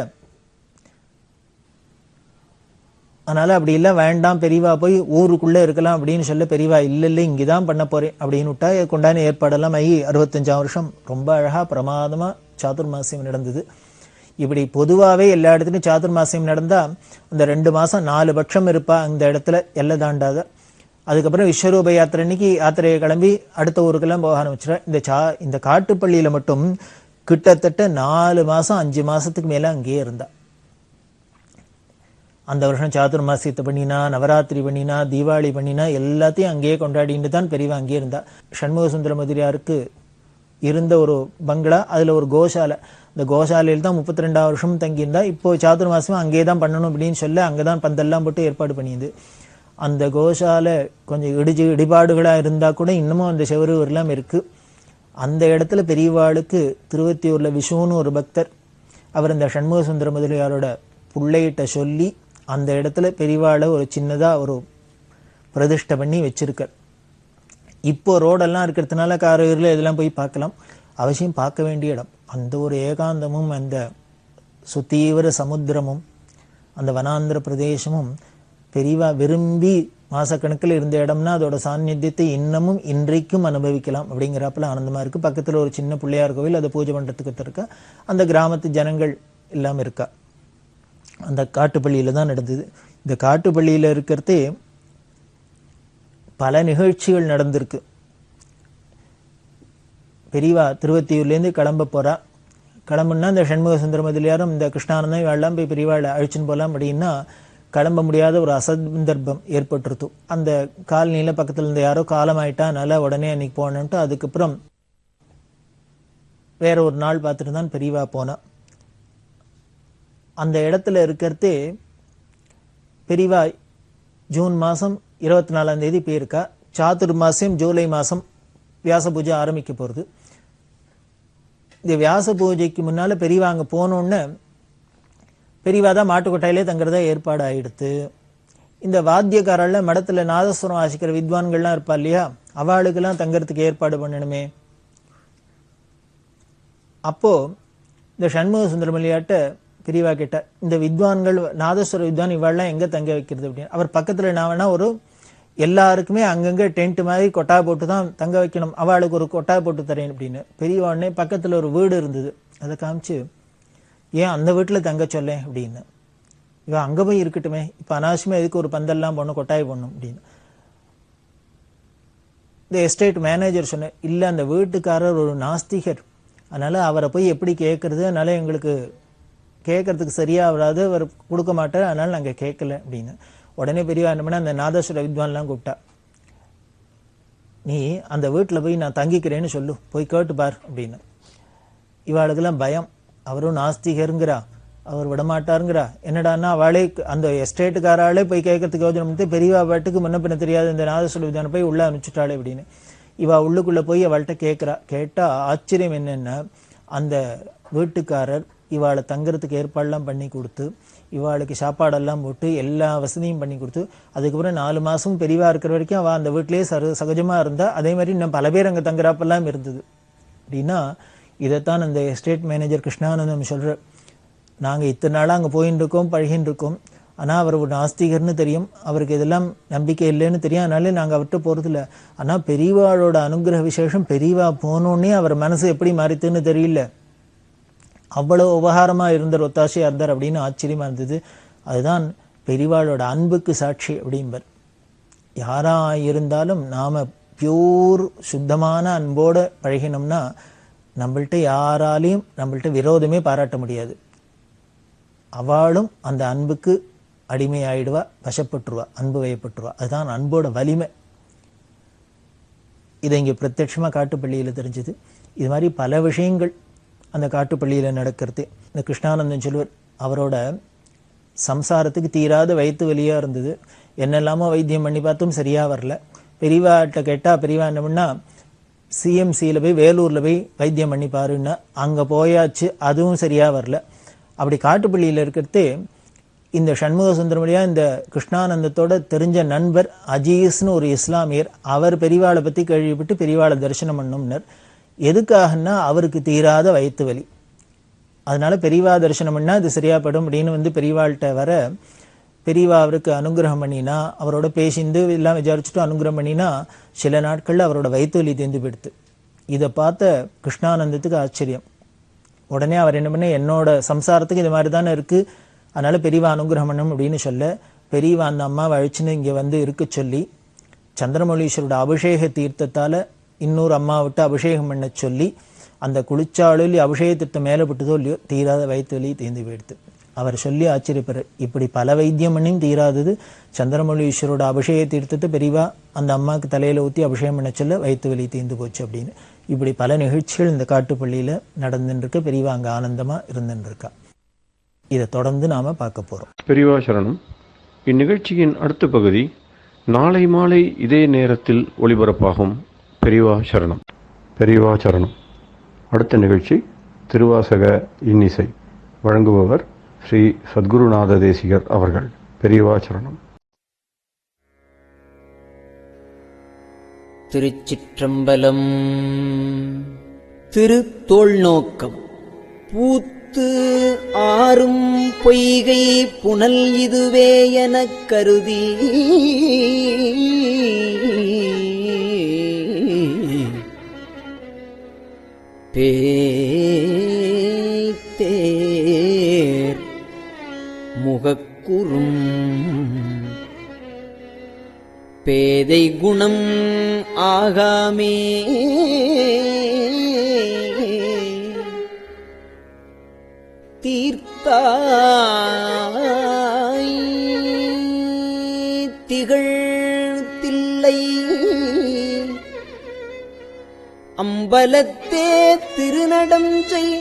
அதனால அப்படி இல்லை வேண்டாம் பெரியவா போய் ஊருக்குள்ள இருக்கலாம் அப்படின்னு சொல்ல பெரியவா இல்ல இங்கதான் பண்ண போறேன் அப்படின்னு விட்டா கொண்டான ஏற்பாடெல்லாம் ஆகி 65 வருஷம் ரொம்ப அழகா பிரமாதமா சாதுர்மாசியம் நடந்தது. இப்படி பொதுவாவே எல்லா இடத்துலையும் சாதுர்மாசியம் நடந்தா அந்த 2 மாசம் 4 பட்சம் இருப்பா அந்த இடத்துல எல்லை தாண்டாத. அதுக்கப்புறம் விஸ்வரூப யாத்திரை அன்னைக்கு யாத்திரையை கிளம்பி அடுத்த ஊருக்கெல்லாம் போக ஆரம்பிச்சிட. இந்த காட்டுப்பள்ளியில மட்டும் கிட்டத்தட்ட 4 மாசம் 5 மாசத்துக்கு மேல அங்கேயே இருந்தா. அந்த வருஷம் சாதுர்மாசியத்தை பண்ணினா, நவராத்திரி பண்ணினா, தீபாவளி பண்ணினா எல்லாத்தையும் அங்கேயே கொண்டாடிட்டு தான் பெரியவா அங்கேயே இருந்தா. சண்முக சுந்தர முதலியாருக்கு இருந்த ஒரு பங்களா, அதுல ஒரு கோசாலை, இந்த கோசாலையில் தான் 32 வருஷம் தங்கியிருந்தா. இப்போ சாதுர்மாசியம் அங்கேயே தான் பண்ணணும் அப்படின்னு சொல்ல அங்கதான் பந்தெல்லாம் போட்டு ஏற்பாடு பண்ணியது. அந்த கோசாலை கொஞ்சம் இடிபாடுகளா இருந்தா கூட இன்னமும் அந்த செவரு எல்லாம் இருக்கு. அந்த இடத்துல பெரியவாளுக்கு திருவத்தியூர்ல விஷுன்னு ஒரு பக்தர், அவர் இந்த சண்முக சுந்தர முதலியாரோட பிள்ளைகிட்ட சொல்லி அந்த இடத்துல பெரியவாளை ஒரு சின்னதா ஒரு பிரதிஷ்டை பண்ணி வச்சிருக்கார். இப்போ ரோடெல்லாம் இருக்கிறதுனால காரையூர்ல இதெல்லாம் போய் பார்க்கலாம், அவசியம் பார்க்க வேண்டிய இடம். அந்த ஒரு ஏகாந்தமும் அந்த சுத்தீவிர சமுத்திரமும் அந்த வனாந்திர பிரதேசமும் பெரியவா விரும்பி மாசக்கணக்கில் இருந்த இடம்னா அதோட சாநித்தியத்தை இன்னமும் இன்றைக்கும் அனுபவிக்கலாம் அப்படிங்கிறப்பல ஆனந்தமா இருக்கு. பக்கத்துல ஒரு சின்ன பிள்ளையார் கோவில், அதை பூஜை பண்றதுக்கு இருக்கா. அந்த கிராமத்து ஜனங்கள் எல்லாம் இருக்கா. அந்த காட்டுப்பள்ளியில தான் நடந்தது. இந்த காட்டுப்பள்ளியில் இருக்கிறதே பல நிகழ்ச்சிகள் நடந்திருக்கு. பெரியவா திருவத்தியூர்லேருந்து கிளம்ப போகிறா. கிளம்புனா இந்த சண்முக சுந்தர முதலியாரும் இந்த கிருஷ்ணானந்தம் இவெல்லாம் போய் பெரியவாளை அழிச்சுன்னு போகலாம் அப்படின்னா கிளம்ப முடியாத ஒரு அசந்தர்ப்பம் ஏற்பட்டுருது. அந்த காலனியில் பக்கத்தில் இருந்த யாரோ காலமாயிட்டா, அதனால உடனே அன்னைக்கு போனோன்ட்டு அதுக்கப்புறம் வேற ஒரு நாள் பார்த்துட்டு தான் பெரியவா போனா. அந்த இடத்துல இருக்கிறதே பெரியவா ஜூன் மாதம் 24ஆம் தேதி போயிருக்கா. சாத்துர் மாதம் ஜூலை மாதம் வியாச பூஜை ஆரம்பிக்க போகிறது. இந்த வியாச பூஜைக்கு முன்னால பெரியவா அங்கே போனோன்னு பெரியவா தான் மாட்டுக்கொட்டாயிலே தங்குறதா ஏற்பாடு ஆயிடுத்து. இந்த வாத்தியக்காரர்ல மடத்துல நாதஸ்வரம் வாசிக்கிற வித்வான்கள்லாம் இருப்பா இல்லையா, அவளுக்கெல்லாம் தங்கறதுக்கு ஏற்பாடு பண்ணணுமே. அப்போ இந்த சண்முக சுந்தரமல்லியாட்ட பெரியவா கேட்ட, இந்த வித்வான்கள் நாதஸ்வர வித்வான் இவாள்லாம் எங்க தங்க வைக்கிறது அப்படின்னு. அவர் பக்கத்துல நான் வேணா ஒரு எல்லாருக்குமே அங்கங்க டென்ட் மாதிரி கொட்டா போட்டு தான் தங்க வைக்கணும், அவளுக்கு ஒரு கொட்டா போட்டு தரேன் அப்படின்னு. பெரியவானே பக்கத்துல ஒரு வீடு இருந்தது, அதை காமிச்சு ஏன் அந்த வீட்டில் தங்க சொல்லேன் அப்படின்னு. இவன் அங்கே போய் இருக்கட்டுமே, இப்போ அனாவசியமா எதுக்கு ஒரு பந்தல்லாம் போடணும், கொட்டாய் போடணும் அப்படின்னு. இந்த எஸ்டேட் மேனேஜர் சொன்னேன், இல்லை அந்த வீட்டுக்காரர் ஒரு நாஸ்திகர், அதனால அவரை போய் எப்படி கேட்கறது, அதனால எங்களுக்கு கேட்கறதுக்கு சரியா வராது, அவர் கொடுக்க மாட்டார், அதனால நாங்கள் கேட்கல அப்படின்னு. உடனே பெரியவா என்ன பண்ண அந்த நாதஸ்வர வித்வான்லாம் கூப்பிட்டா, நீ அந்த வீட்டில் போய் நான் தங்கிக்கிறேன்னு சொல்லு, போய் கேட்டு பார் அப்படின்னு. இவாளுக்கெல்லாம் பயம், அவரும் நாஸ்திகருங்கிறா, அவர் விடமாட்டாருங்கிறா. என்னடான்னா அவளே அந்த எஸ்டேட்டுக்காராலே போய் கேட்கறதுக்கு யோஜனை பண்ணிட்டு பெரியவா பாட்டுக்கு முன்ன பின்ன தெரியாது இந்த நாதஸ்வர வித்வானை போய் உள்ள அனுப்பிச்சுட்டாளே அப்படின்னு. இவா உள்ளுக்குள்ள போய் அவள்கிட்ட கேட்குறா. கேட்டா ஆச்சரியம் என்னன்னா, அந்த வீட்டுக்காரர் இவாளை தங்குறதுக்கு ஏற்பாடெல்லாம் பண்ணி கொடுத்து, இவாளுக்கு சாப்பாடெல்லாம் போட்டு எல்லா வசதியும் பண்ணி கொடுத்து, அதுக்கப்புறம் 4 மாதம் பெரியவா இருக்கிற வரைக்கும் அவள் அந்த வீட்டிலேயே சகஜமா இருந்தா. அதே மாதிரி இன்னும் பல பேர் அங்கே தங்குறாப்பெல்லாம் இருந்தது அப்படின்னா. இதைத்தான் அந்த எஸ்டேட் மேனேஜர் கிருஷ்ணானந்தம் சொல்ற, நாங்கள் இத்தனை நாளாக அங்கே போயின்னு இருக்கோம், பழகின்னு இருக்கோம், ஆனால் அவர் ஒரு நாஸ்திகர்னு தெரியும், அவருக்கு இதெல்லாம் நம்பிக்கை இல்லைன்னு தெரியும், அதனால நாங்கள் அவர்கிட்ட போகிறதில்ல. ஆனால் பெரியவாளோட அனுகிரக விசேஷம், பெரியவா போனோடனே அவர் மனசு எப்படி மாறித்துன்னு தெரியல, அவ்வளோ உபகாரமாக இருந்தார், ஒத்தாசையாக இருந்தார் அப்படின்னு ஆச்சரியமாக இருந்தது. அதுதான் பெரியவாளோட அன்புக்கு சாட்சி அப்படிம்பர். யாராக இருந்தாலும் நாம் பியூர் சுத்தமான அன்போடு பழகினோம்னா நம்மள்கிட்ட யாராலையும் நம்மள்கிட்ட விரோதமே பாராட்ட முடியாது. அவளும் அந்த அன்புக்கு அடிமையாயிடுவா, வசப்பட்டுருவா, அன்பு வயப்பட்டுருவா. அதுதான் அன்போட வலிமை. இதை இங்கே பிரத்யட்சமாக காட்டுப்பள்ளியில் தெரிஞ்சது. இது மாதிரி பல விஷயங்கள் அந்த காட்டுப்பள்ளியில் நடக்கிறது. இந்த கிருஷ்ணானந்தன் சொல்லுவார், அவரோட சம்சாரத்துக்கு தீராத வயிற்று வலியாக இருந்தது, என்னெல்லாமோ வைத்தியம் பண்ணி பார்த்தும் சரியாக வரல. பெரியவாட்ட கேட்டால் பெரியவா என்ன பண்ணா, சிஎம்சியில் போய் வேலூரில் போய் வைத்தியம் பண்ணி பாருன்னா அங்கே போயாச்சு, அதுவும் சரியாக வரல. அப்படி காட்டுப்பள்ளியில் இருக்கிறது இந்த சண்முக சுந்தரமலியா இந்த கிருஷ்ணானந்தத்தோட தெரிஞ்ச நண்பர் அஜீஸ்னு ஒரு இஸ்லாமியர், அவர் பெரியவாளை பற்றி கேள்விப்பட்டு பெரியவாளை தரிசனம் பண்ணோம்னர். எதுக்காகன்னா அவருக்கு தீராத வயிற்று வலி, அதனால பெரியவா தரிசனம் பண்ணா அது சரியாப்படும் அப்படின்னு பெரியவாள்கிட்ட வர, பெரியவா அவருக்கு அனுகிரகம் பண்ணினா, அவரோட பேசிந்து எல்லாம் விசாரிச்சுட்டு அனுகிரகம் பண்ணினா சில நாட்கள்ல அவரோட வயிற்று வலி தேர்ந்து போயிடுத்து. இதை பார்த்த கிருஷ்ணானந்தத்துக்கு ஆச்சரியம். உடனே அவர் என்ன பண்ண, என்னோட சம்சாரத்துக்கு இது மாதிரி தானே இருக்கு, அதனால பெரியவா அனுகிரகம் பண்ணணும் அப்படின்னு சொல்ல, பெரியவா அந்த அம்மாவை அழிச்சுன்னு இங்கே இருக்க சொல்லி சந்திரமௌலீஸ்வரோட அபிஷேக தீர்த்தத்தால் இன்னொரு அம்மா விட்டு அபிஷேகம் பண்ண சொல்லி, அந்த குளிச்சாலும் அபிஷேக தீர்த்தம் மேலே விட்டதோ இல்லையோ தீராத வயிற்று வலி தேர்ந்து போயிடுது. அவர் சொல்லி ஆச்சரியப்படுற, இப்படி பல வைத்தியம் பண்ணியும் தீராதது, சந்திரமௌலீஸ்வரோட அபிஷேக தீர்த்தத்தை பெரியவா அந்த அம்மாவுக்கு தலையில் ஊற்றி அபிஷேகம் பண்ண சொல்ல வயிற்று வலி தீர்ந்து போச்சு அப்படின்னு. இப்படி பல நிகழ்ச்சிகள் இந்த காட்டுப்பள்ளியில் நடந்துருக்கு. பெரியவா அங்கே ஆனந்தமாக இருந்துருக்கா. இதை தொடர்ந்து நாம் பார்க்க போகிறோம். பெரியவா சரணம். இந்நிகழ்ச்சியின் அடுத்த பகுதி நாளை மாலை இதே நேரத்தில் ஒளிபரப்பாகும். பெரியவா சரணம். பெரியவா சரணம். அடுத்த நிகழ்ச்சி திருவாசக இன்னிசை. வழங்குபவர் ஸ்ரீ சத்குருநாத தேசிகர் அவர்கள். பெரியவா சரணம். திருச்சிற்றம்பலம். திருத்தோள் நோக்கம். பூத்து ஆறும் பொய்கை புனல் இதுவே எனக் கருதி பேய்த்தேர் முகக்குறும் குணம் ஆகாமே. தீர்த்தாய் திகழ் தில்லை அம்பலத்தே திருநடம் செய்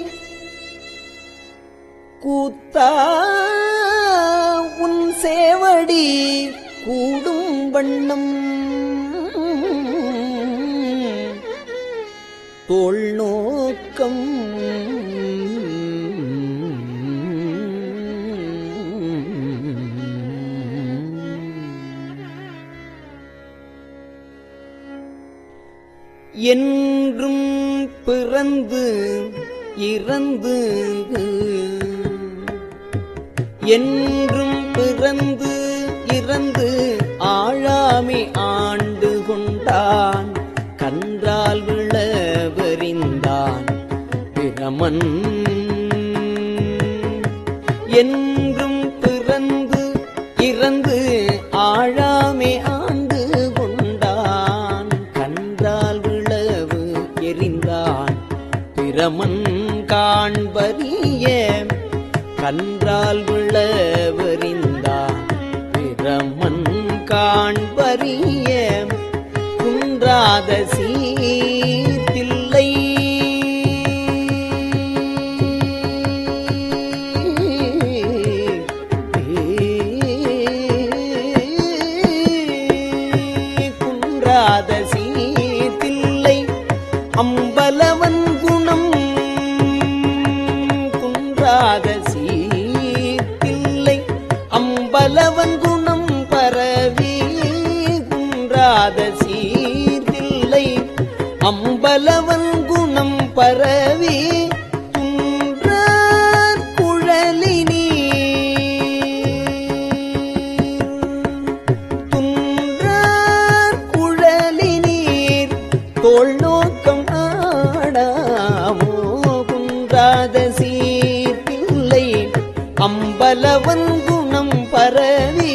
கூத்தா உன் சேவடி கூடும் வண்ணம் தோள் நோக்கம் என்றும் பிறந்து இறந்து என்றும் பிறந்து இறந்து ஆழாமை ஆண்டு கொண்டான் கன்றால் விளவறிந்தான் பிரமன். என்றும் பிறந்து இறந்து ஆழாமை ஆண்டு கொண்டான் கன்றால் விளவு எறிந்தான் பிரமன் காண்பறிய கன்றால் விளவறிந்தான் பிரமன் காண்பறிய குன்றாத சீர்தில்லை குன்றாத சீர்தில்லை அம்பலவன் குணம் குன்றாத சீர்தில்லை அம்பலவன் குணம் பரவி குன்றாத சீர்தில்லை அம்பலவன் குணம் பரவி துன்றார் குழலினி துன்றார் குழலினீர் தோள் நோக்கம் ஆடாமோ குன்றாத சீர்தில்லை அம்பலவன் குணம் பரவி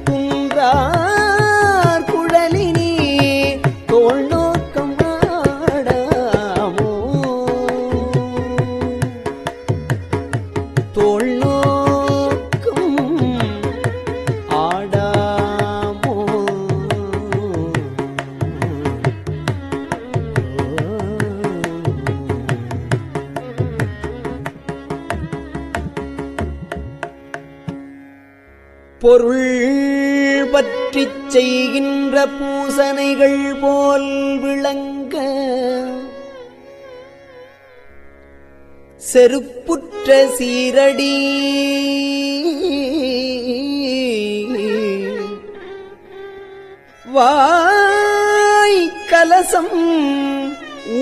குன்றார் குழலினி தோள் நோக்கம் ஆடாமோ தோள் நோக்கம் ஆடாமோ. பொருள் பற்றிச் செய்கின்ற பூசனைகள் போல் விளங்க செருப்புற்ற சீரடி வாய் கலசம்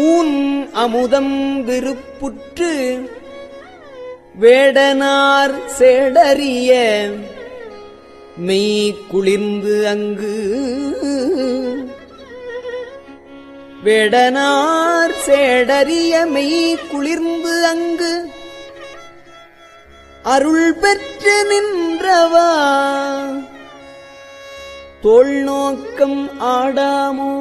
ஊன் அமுதம் விருப்புற்று வேடனார் சேடறிய மெய் குளிர்ந்து அங்கு வேடனார் சேடறிய மெய் குளிர்ந்து அங்கு அருள் பெற்று நின்றவா தோள் நோக்கம் ஆடாமோ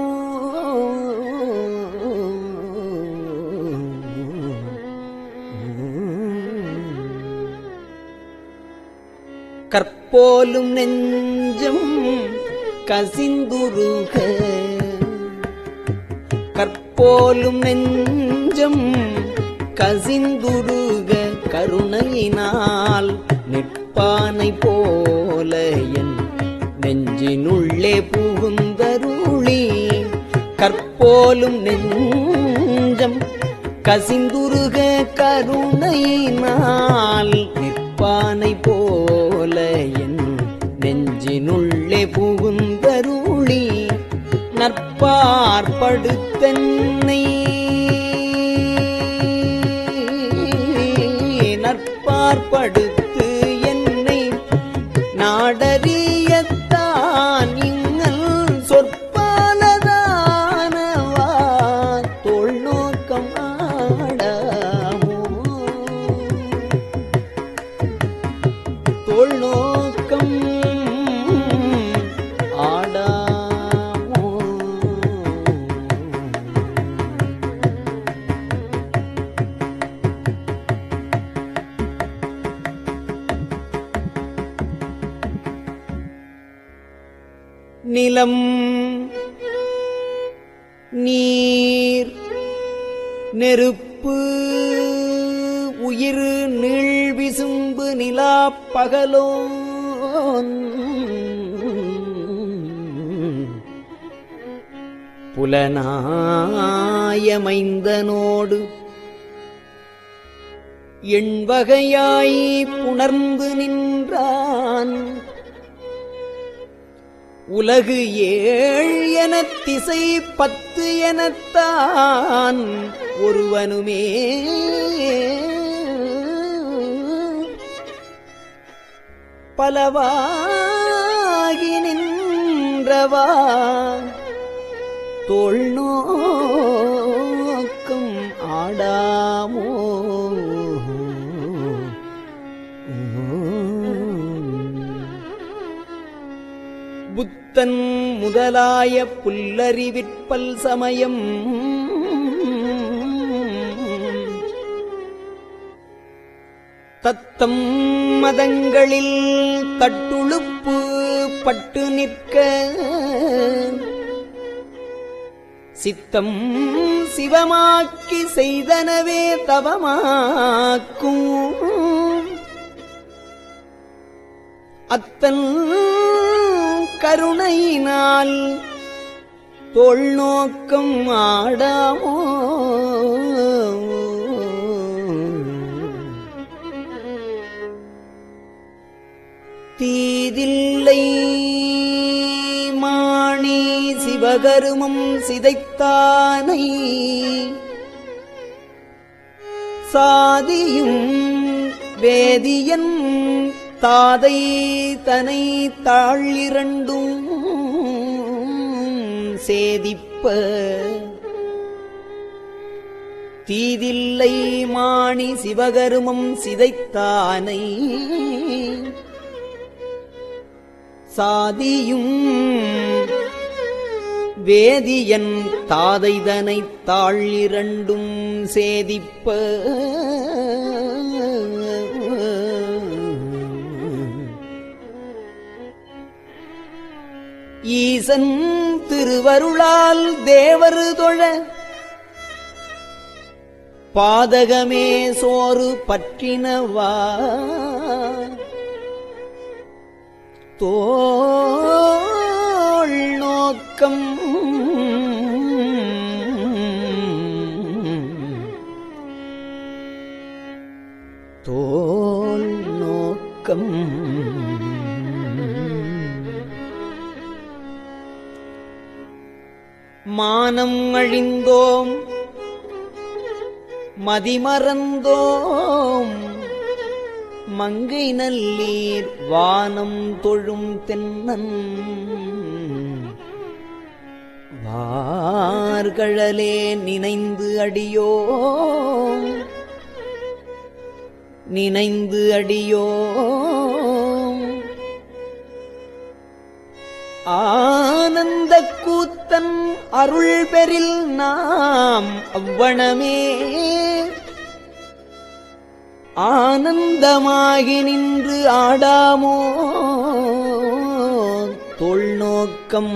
கற்போலும் நெஞ்சம் கசிந்துருக கற்போலும் நெஞ்சம் கசிந்துருக கருணையினால் நிற்பானை போல என் நெஞ்சினுள்ளே புகுந்தருளி கற்போலும் நெஞ்சம் கசிந்துருக கருணையினால் நிற்பானை போல என் நெஞ்சினுள்ளே புகுந்தருளி நற்பார்படுத்தன்னை நற்பார்படுத்து என்னை நாடறியத்தான் இங்கல் சொற்பாலதானவா தோள் நோக்கம் ஆடாமோ தோள் நோக்கம் ஆடாமோ நிலம் நீர் நெருப்பு உயிர் நீள் விசும்பு நிலா பகலோன் புலனாயமைந்தனோடு எண்வகையாய் புணர்ந்து நின்றான். உலகு 7 எனத் திசை 10 எனத்தான் ஒருவனுமே பலவாகி நின்றவா தோள் நோக்கம் ஆடாமோ. புத்தன் முதலாய புல்லறிவிற்பல் சமயம் தத்தம் மதங்களில் தட்டுழுப்பு பட்டு நிற்க சித்தம் சிவமாக்கி செய்தனவே தவமாக்கும். அத்தன் கருணையினால் தோள் நோக்கம் ஆடாமோ. தீதில்லை மாணி சிவகருமம் சிதைத்தானை சாதியும் வேதியன் தாதை தனை தாழிரண்டும் சேதிப்ப தீதில்லை மாணி சிவகருமம் சிதைத்தானை சாதியும் வேதியன் தாதைதனை தாழிரண்டும் சேதிப்ப ஈசன் திருவருளால் தேவர் தொழ பாதகமே சோறு பற்றினவா தோள் நோக்கம் தோள் நோக்கம் மானம் அழிந்தோம் மதிமறந்தோம் மங்கை நல்லீர் வானம் தொழும் தென்னன் வார்களே நினைந்து அடியோம் நினைந்து அடியோம் ஆனந்த கூத்தன் அருள் பெறில் நாம் அவ்வனமே ஆனந்தமாகி நின்று ஆடாமோ தோள் நோக்கம்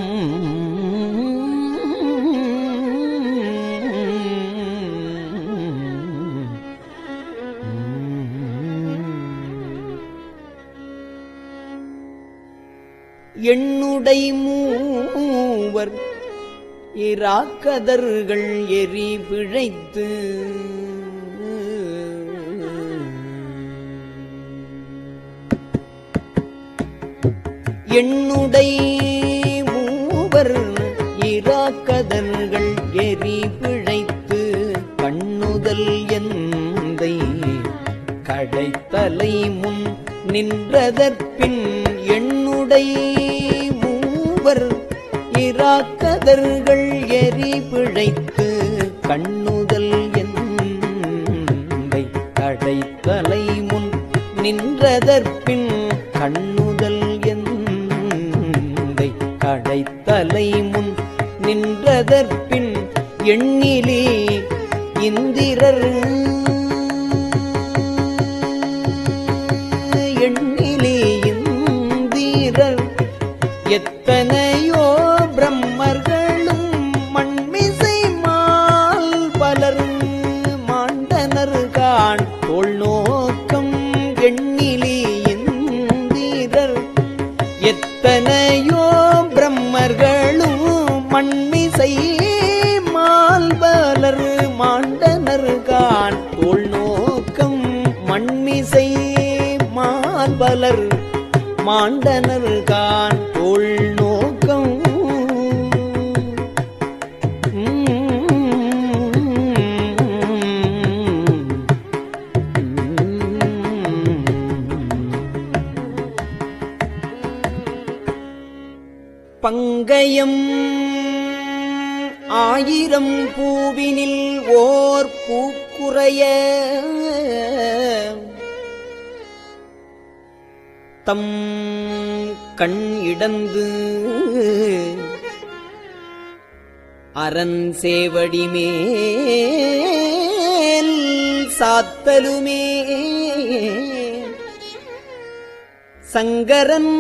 எண்ணுடை மூவர் இராக்கதர்கள் எரி பிழைத்து எண்ணுடை மூவர் இராக்கதர்கள் எரி பிழைத்து கண்ணுதல் எந்தை கடைத்தலை முன் நின்றதற்பின் எண்ணுடை மூவர் இராக்கதர்கள் எரி பிழைத்து கண்ணுதல் எந்தை கடைத்தலை முன் நின்றதற்பின் கண்ணுதல் எந்தை கடைத்தலை முன் நின்றதற்பின் எண்ணிலே இந்திரர் எண்ணிலே இந்திரர் எத்தனையோ மாண்டனர்கான் தோள் நோக்கம் மண்மிசை மால்வலர் மாண்டனர்கான் தோள் நோக்கம் பங்கயம் ஆயிரம் பூவினில் ஓர் பூக்குறைய தம் கண் இடந்து அரண் சேவடி மேல் சாத்தலுமே சங்கரன்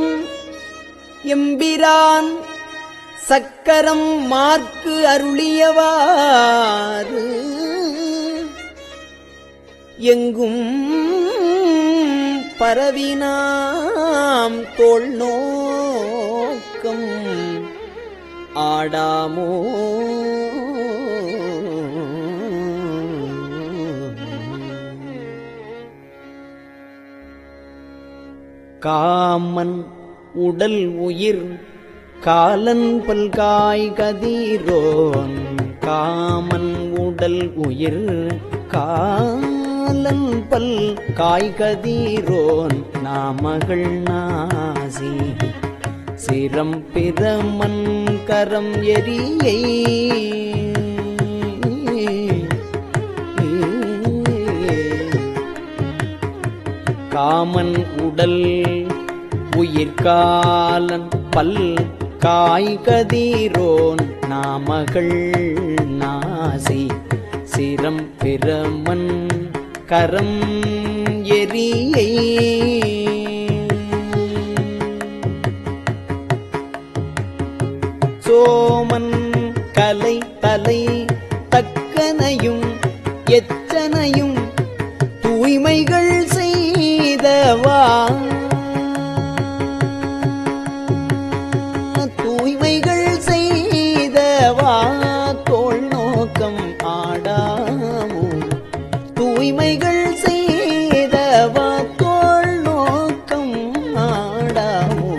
எம்பிரான் சக்கரம் மார்க்கு அருளியவாறு எங்கும் பரவினாம் தோள் நோக்கம் ஆடாமோ காமன் உடல் உயிர் காலன் பல்காய் கதிரோன் காமன் உடல் உயிர் காலன் பல் காய் கதிரோன் நாமகள் நாசி சிரம் பிரமன் கரம் எரியை காமன் உடல் உயிர்காலன் பல் காய் கதிரோன் நாமகள் நாசி சிரம் பிரமன் கரம் எரியை சோமன் கலை தலை தக்கனையும் எத்தனையும் தூய்மைகள் செய்தவா தூய்மைகள் செய்தவா தோள் நோக்கம் ஆடாமோ தூய்மைகள் செய்தவா தோள் நோக்கம் ஆடாமோ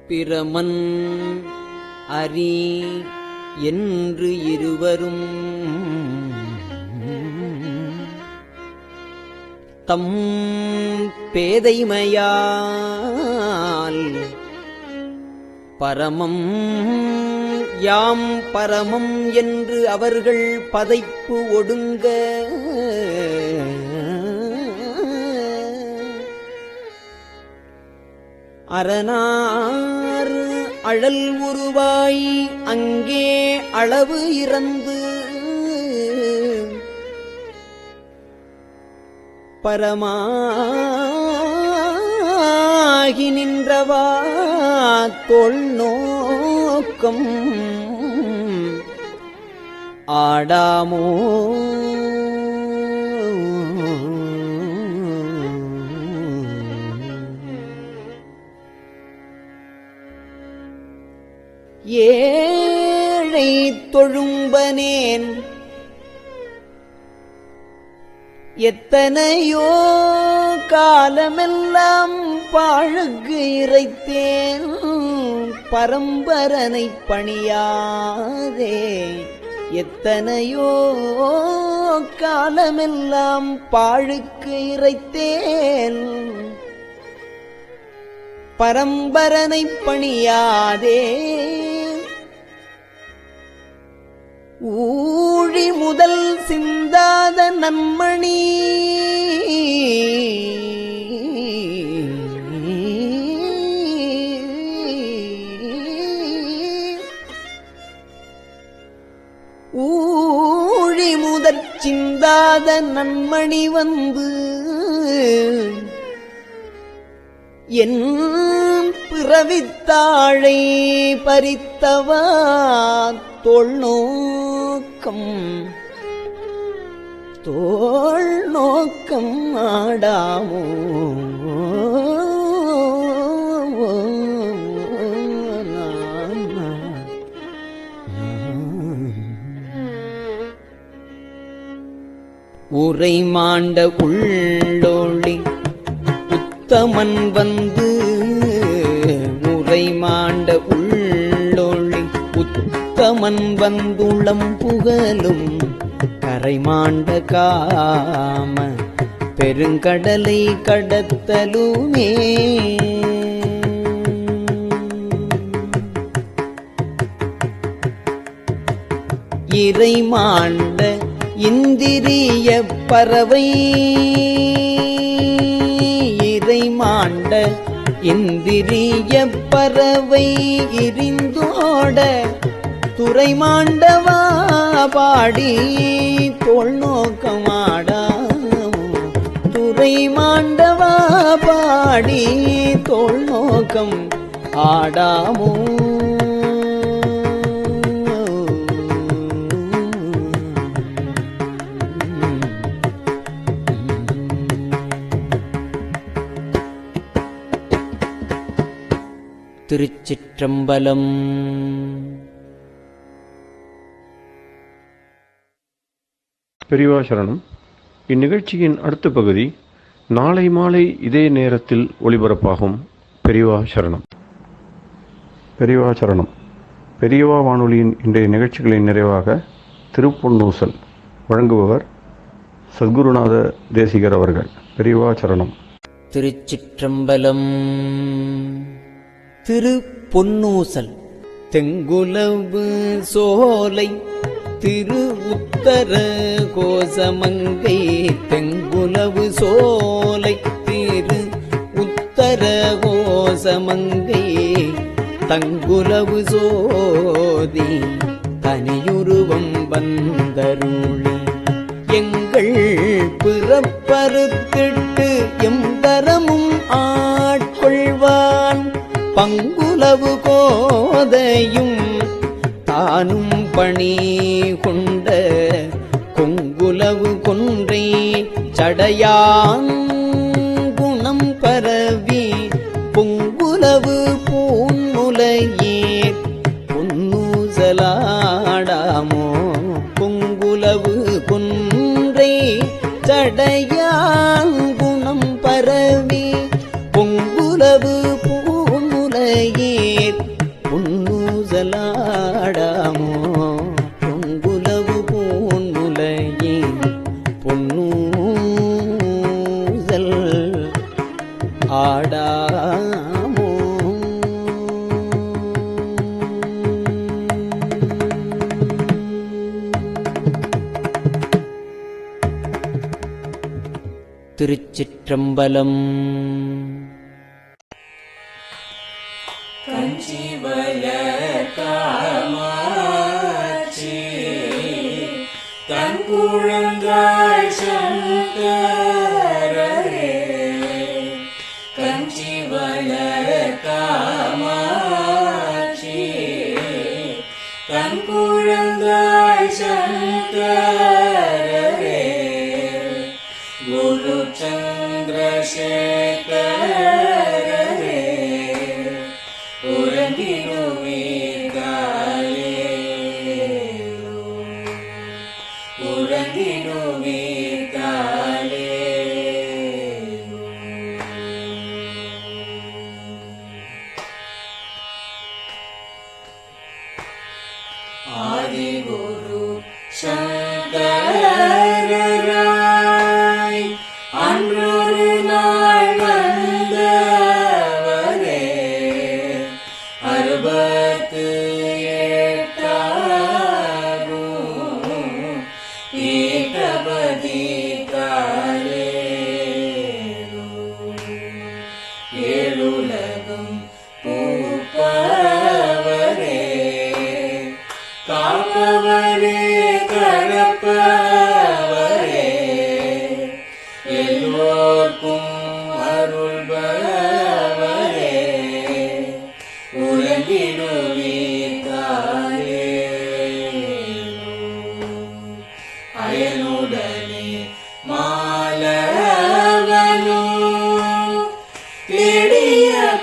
பிரமன் அரி என்று இருவரும் தம் பேதைமையால் பரமம் யாம் பரமம் என்று அவர்கள் பதைப்பு ஒடுங்க அரணார் அழல் உருவாய் அங்கே அளவு இறந்து பரமாகி நின்றவா தோள் நோக்கம் ஆடாமோ ஏழை தொழும்பனேன் எத்தனையோ காலமெல்லாம் பாழுக்கு இறைத்தேன் பரம்பரனை பணியாதே எத்தனையோ காலமெல்லாம் பாழுக்கு இறைத்தேன் பரம்பரனை பணியாதே ஊழி முதல் சிந்தாத நன்மணி ஊழி முதற் சிந்தாத நன்மணி வந்து என் பிறவித்தாழை பறித்தவா தோள் நோக்கம் ஆடாமோ உரை மாண்ட உள்ளொளி உத்தமன் வந்து உரை மாண்ட உள்ளொளி உத்தமன் வந்துளம் புகழும் கரை மாண்ட காம பெருங்கடலை கடத்தலுமே இறை மாண்ட இந்திரிய பறவை இறை மாண்ட இந்திரிய பறவை இரிந்தோட துறை மாண்டவா பாடி தோள் நோக்கமாடாமோ துறை மாண்டவா பாடி தோள் நோக்கம் ஆடாமோ திருச்சிற்றம்பலம். பெரியவா சரணம். இந்நிகழ்ச்சியின் அடுத்த பகுதி நாளை மாலை இதே நேரத்தில் ஒளிபரப்பாகும். பெரியவா சரணம். பெரியவா சரணம். பெரியவா வானொலியின் இன்றைய நிகழ்ச்சிகளின் நிறைவாக திருப்பொன்னூசல் வழங்குபவர் சத்குருநாத தேசிகர் அவர்கள். பெரியவா சரணம். திருச்சிற்றம்பலம். திருப்பொன்னூசல். தெங்குலவு சோலை திரு உத்தர கோசமங்கை தெங்குலவு சோலை திரு உத்தர கோசமங்கை தங்குலவு சோதி தனியுருவம் வந்தருளி எங்கள் பிறப்பறுத்திட்டு எம் தரமும் ஆட்கொள்வான் பங்குலவு கோதையும் தானும் பணி கொண்ட கொங்குலவு கொன்றை சடையான் குணம் பரவி பொங்குலவு பூன்முலையீர் பொன்னூசலாடாமோ பொங்குலவு கொன்றை சடையான் குணம் பரவி பொங்குலவு பூன்முலையீர் பொன்னூசலாடாமோ பொங்குலவு பூன்முலையீர் பொன்னூசல் ஆடாமோ. திருச்சிற்றம்பலம். தன் குழந்தாய் சங்கரரே கஞ்சிவல காமாட்சி தன் குழந்தாய் சங்கரரே குரு சந்திரசேகரரே உறங்கிடுவீர்களே உறங்கிடுவீர்களே. ஆதிகுரு சங்கரராய் அன்றொரு நாள் வந்தவரே அறுபத்து எட்டாகும் ஏகபதி காலே ஏழுலகும் பூப்பவரே காப்பவரே கடப்பவரே எல்லோர்க்கும் அருள்பவரே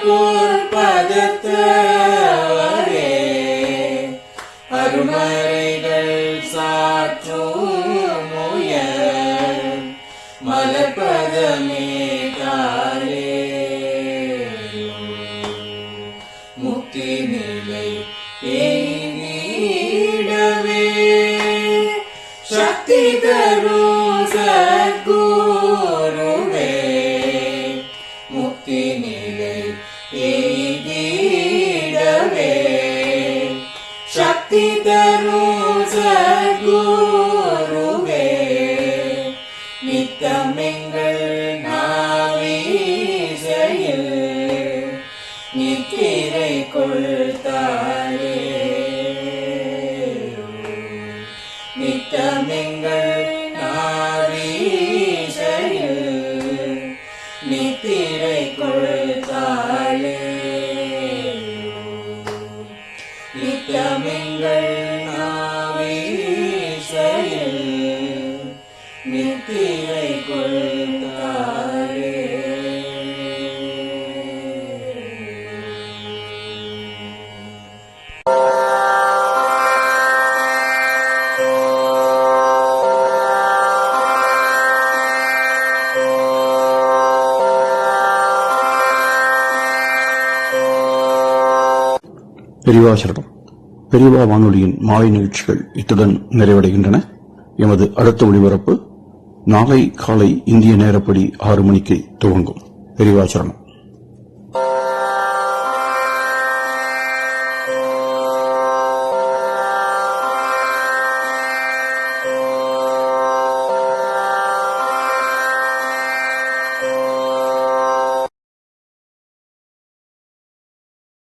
பொற்பதத்தவரே அருமறைகள் சாற்றும் முயல் மலர்பதமே காலே முக்தி நிலை எய்திடவே சக்தி தரும் சத்குருவே முக்தி நிலை எய்திடவே சக்தி தரும் சத்குருவே நித்தமெங்கள் நாவீசையில் நித்திரை கொள்தாரே நித்தமெங்கள் நாவீசையில் நித்திரை கொள்தாளே நித்தமெங்கள் நாவீசையில் நித்திரை கொள்தாளே பெரியவா சரணம். பெரியவா வானொலியின் மாலை நிகழ்ச்சிகள் இத்துடன் நிறைவடைகின்றன. எமது அடுத்த ஒளிபரப்பு நாளை காலை இந்திய நேரப்படி 6 மணிக்கு துவங்கும். பெரியவா சரணம்.